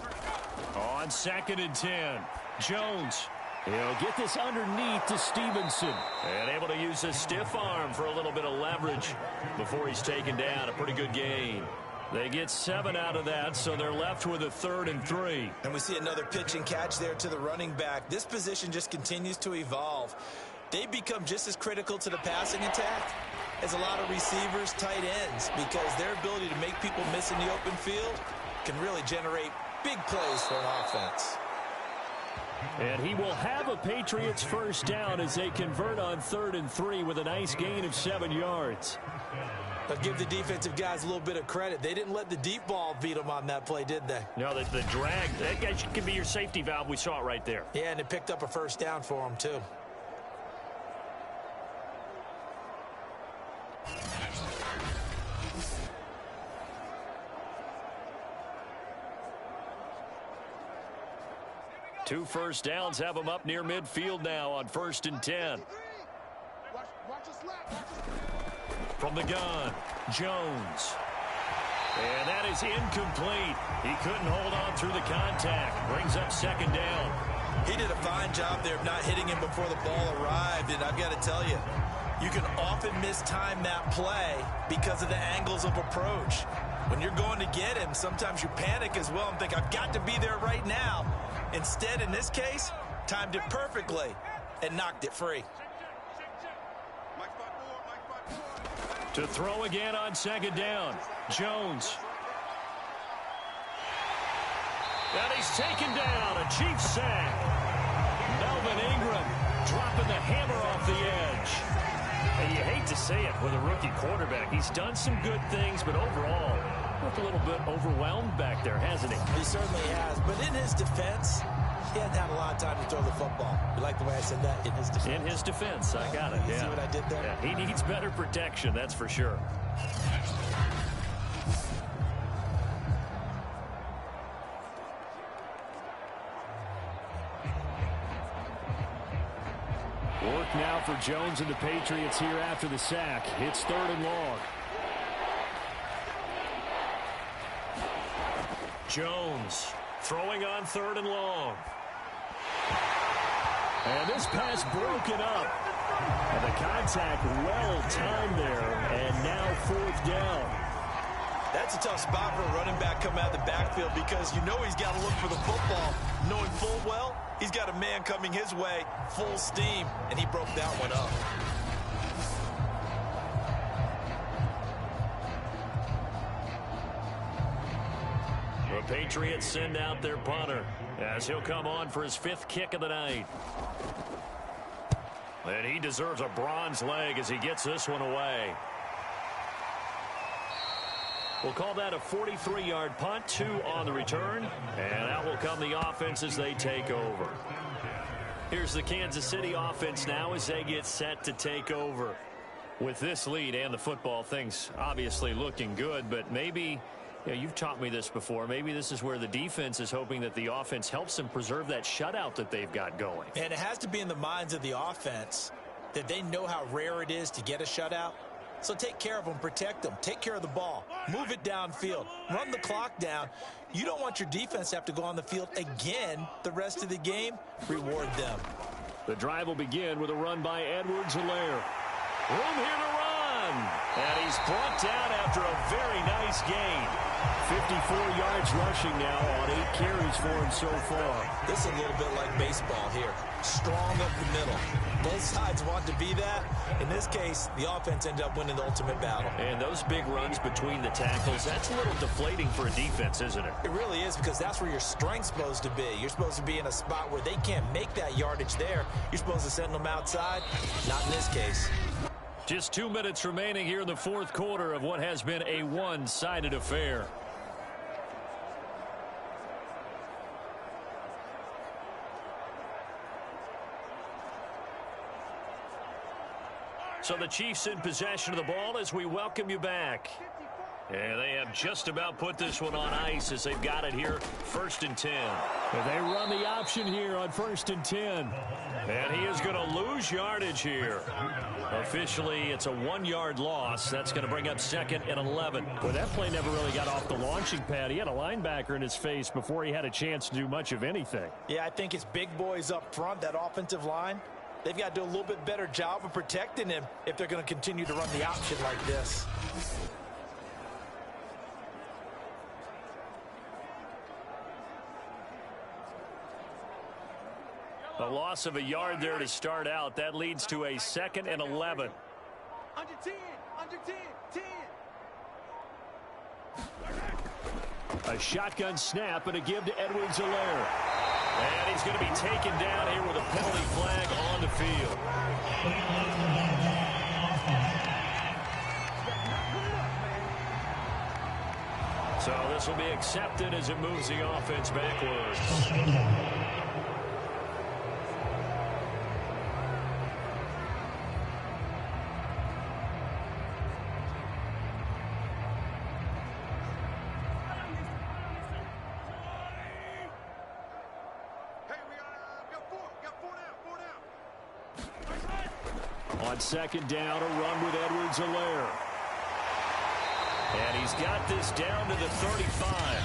On 2nd and 10, Jones. He'll get this underneath to Stevenson. And able to use his stiff arm for a little bit of leverage before he's taken down. A pretty good gain. They get 7 out of that, so they're left with a 3rd and 3. And we see another pitch and catch there to the running back. This position just continues to evolve. They become just as critical to the passing attack as a lot of receivers, tight ends, because their ability to make people miss in the open field can really generate big plays for an offense. And he will have a Patriots first down as they convert on 3rd and 3 with a nice gain of 7 yards. But give the defensive guys a little bit of credit. They didn't let the deep ball beat them on that play, did they? No, the drag, that guy can be your safety valve. We saw it right there. Yeah, and it picked up a first down for them, too. Two first downs have them up near midfield now on 1st and 10. From the gun, Jones. And that is incomplete. He couldn't hold on through the contact. Brings up 2nd down. He did a fine job there of not hitting him before the ball arrived, and I've got to tell you, you can often mistime that play because of the angles of approach. When you're going to get him, sometimes you panic as well and think, I've got to be there right now. Instead, in this case, timed it perfectly and knocked it free. To throw again on second down, Jones. And he's taken down, a Chiefs sack. Melvin Ingram dropping the hammer off the edge. And you hate to say it with a rookie quarterback. He's done some good things, but overall, looked a little bit overwhelmed back there, hasn't he? He certainly has. But in his defense, he hasn't had a lot of time to throw the football. You like the way I said that? In his defense. In his defense, I got it. You see what I did there? Yeah, he needs better protection, that's for sure. Work now for Jones and the Patriots here after the sack. It's 3rd and long. Jones throwing on 3rd and long. And this pass broken up. And the contact well timed there. And now 4th down. That's a tough spot for a running back coming out of the backfield because you know he's got to look for the football, knowing full well he's got a man coming his way, full steam, and he broke that one up. The Patriots send out their punter as he'll come on for his 5th kick of the night. And he deserves a bronze leg as he gets this one away. We'll call that a 43-yard punt, 2 on the return. And out will come the offense as they take over. Here's the Kansas City offense now as they get set to take over. With this lead and the football, things obviously looking good, but maybe, you've taught me this before, maybe this is where the defense is hoping that the offense helps them preserve that shutout that they've got going. And it has to be in the minds of the offense that they know how rare it is to get a shutout. So take care of them, protect them, take care of the ball, move it downfield, run the clock down. You don't want your defense to have to go on the field again the rest of the game. Reward them. The drive will begin with a run by Edwards-Helaire. Room here to run. And he's brought down after a very nice gain. 54 yards rushing now on 8 carries for him so far. This is a little bit like baseball here. Strong up the middle. Both sides want to be that. In this case, the offense ended up winning the ultimate battle. And those big runs between the tackles, that's a little deflating for a defense, isn't it? It really is, because that's where your strength's supposed to be. You're supposed to be in a spot where they can't make that yardage there. You're supposed to send them outside. Not in this case. Just 2 minutes remaining here in the 4th quarter of what has been a one-sided affair. So the Chiefs in possession of the ball as we welcome you back. And they have just about put this one on ice as they've got it here, 1st and 10. And they run the option here on 1st and 10. And he is going to lose yardage here. Officially, it's a 1-yard loss. That's going to bring up 2nd and 11. Well, that play never really got off the launching pad. He had a linebacker in his face before he had a chance to do much of anything. Yeah, I think it's big boys up front, that offensive line. They've got to do a little bit better job of protecting him if they're going to continue to run the option like this. A loss of a yard there to start out. That leads to a 2nd and 11. Under 10, under 10, 10. A shotgun snap and a give to Edwards-Helaire. And he's going to be taken down here with a penalty flag on the field. So this will be accepted as it moves the offense backwards. On 2nd down, a run with Edwards-Helaire. And he's got this down to the 35.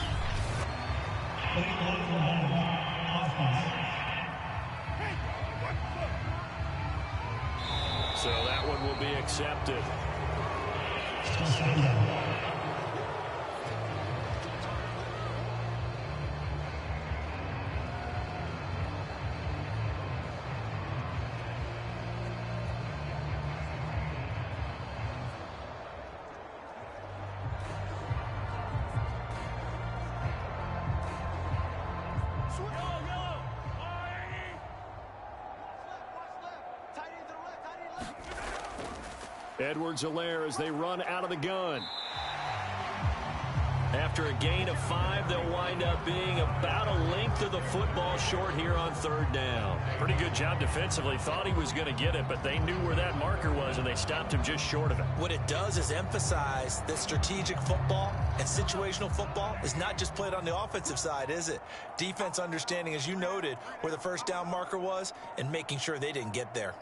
So that one will be accepted. Edwards-Helaire as they run out of the gun. After a gain of 5, they'll wind up being about a length of the football short here on 3rd down. Pretty good job defensively. Thought he was going to get it, but they knew where that marker was, and they stopped him just short of it. What it does is emphasize that strategic football and situational football is not just played on the offensive side, is it? Defense understanding, as you noted, where the 1st down marker was and making sure they didn't get there.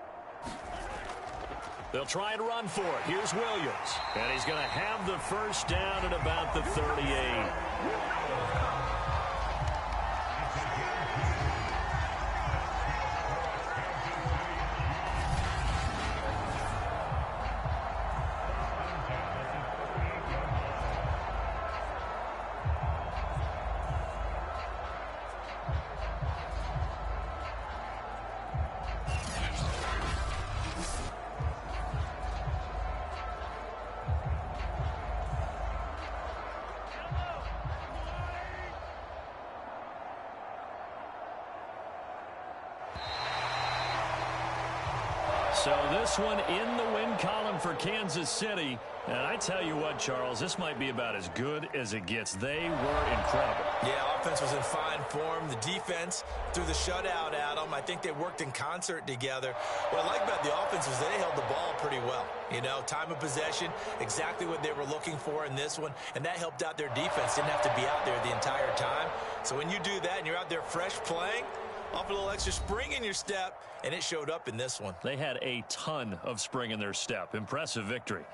They'll try and run for it. Here's Williams. And he's going to have the 1st down at about the 38. So this one in the win column for Kansas City. And I tell you what, Charles, this might be about as good as it gets. They were incredible. Yeah, offense was in fine form. The defense threw the shutout at them. I think they worked in concert together. What I like about the offense was they held the ball pretty well. You know, time of possession, exactly what they were looking for in this one. And that helped out their defense. Didn't have to be out there the entire time. So when you do that and you're out there fresh playing, off a little extra spring in your step, and it showed up in this one. They had a ton of spring in their step. Impressive victory.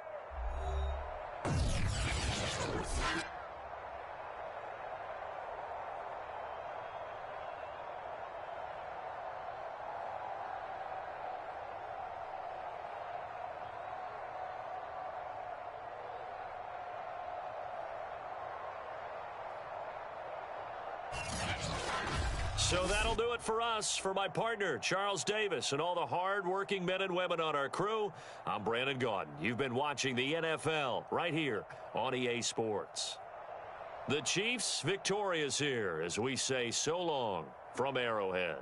So that'll do it for us. For my partner, Charles Davis, and all the hard-working men and women on our crew, I'm Brandon Gaudin. You've been watching the NFL right here on EA Sports. The Chiefs victorious here as we say so long from Arrowhead.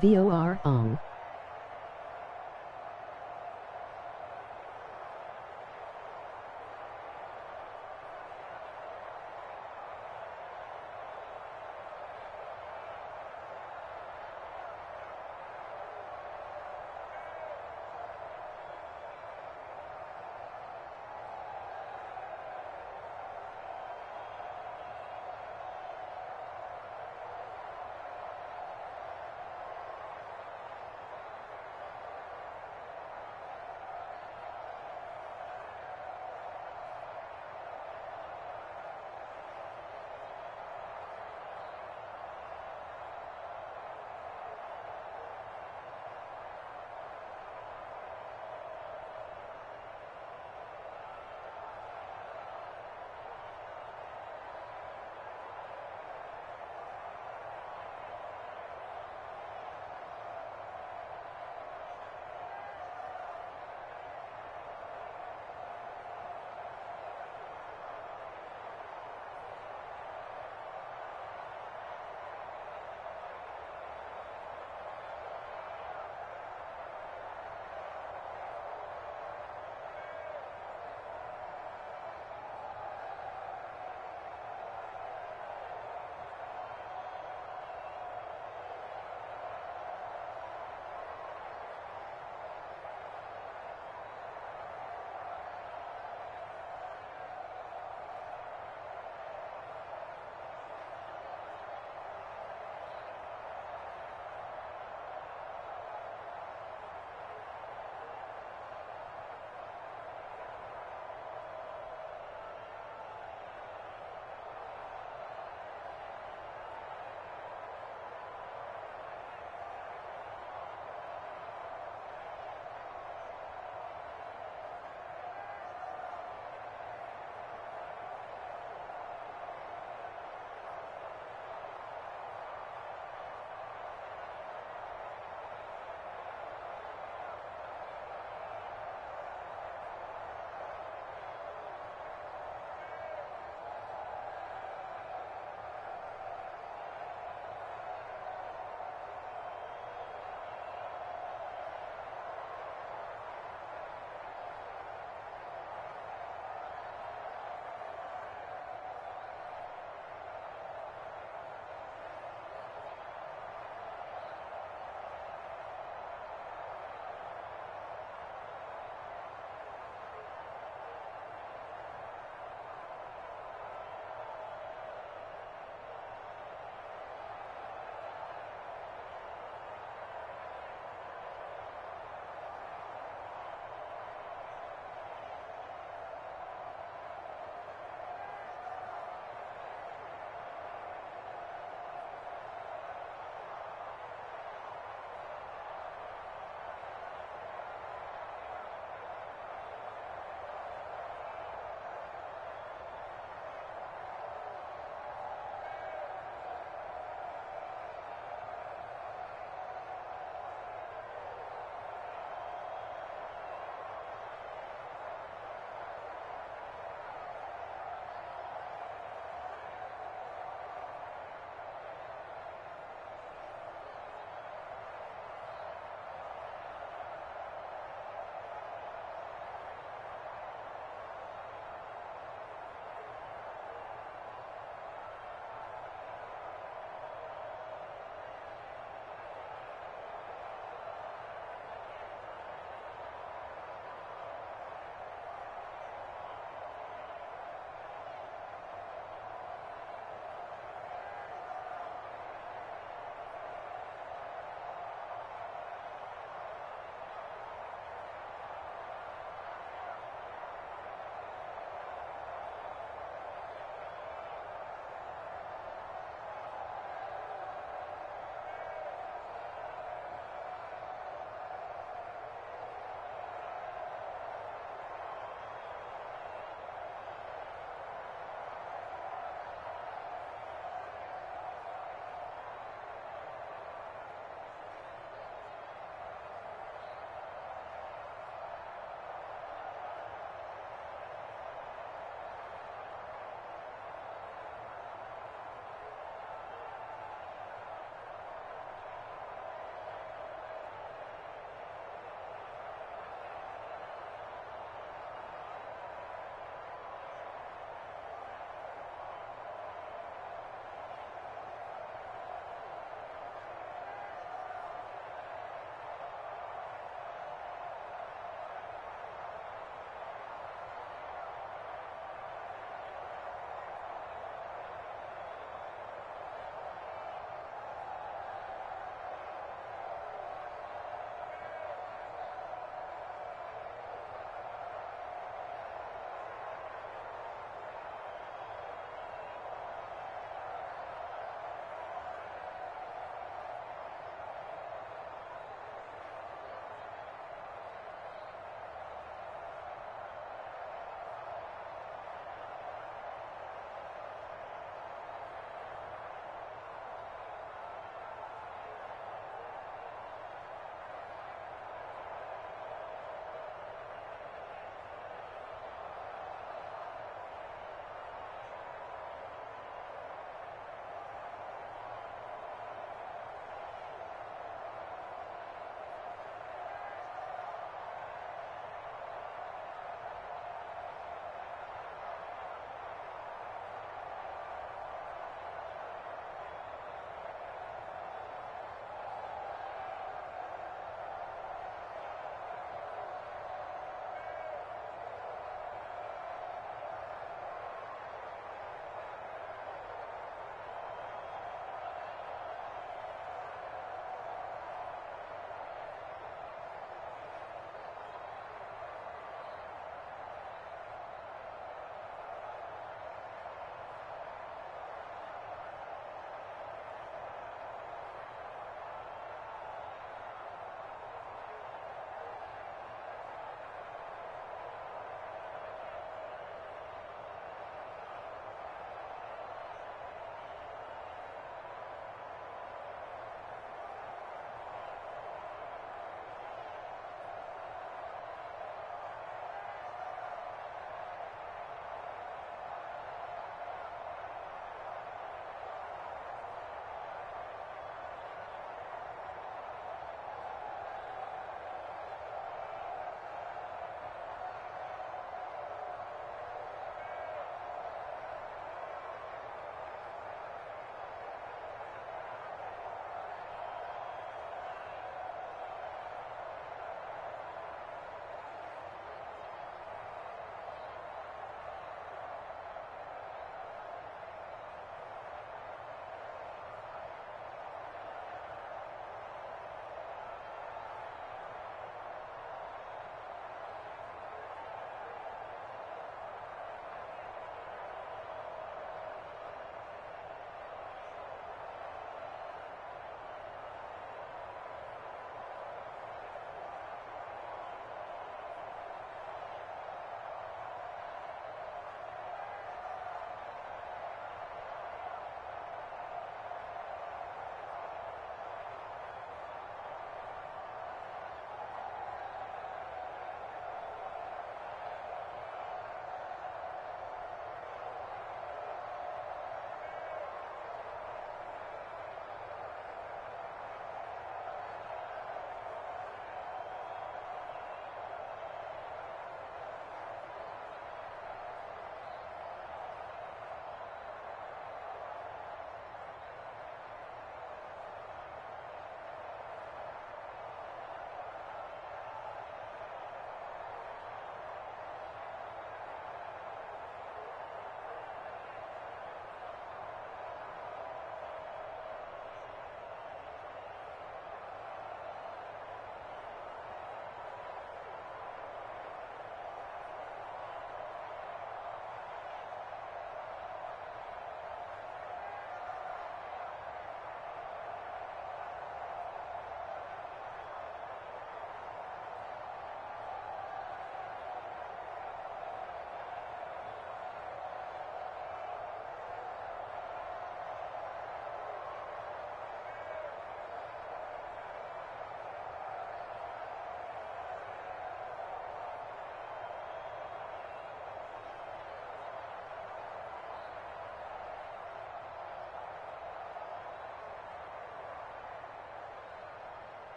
VOR on.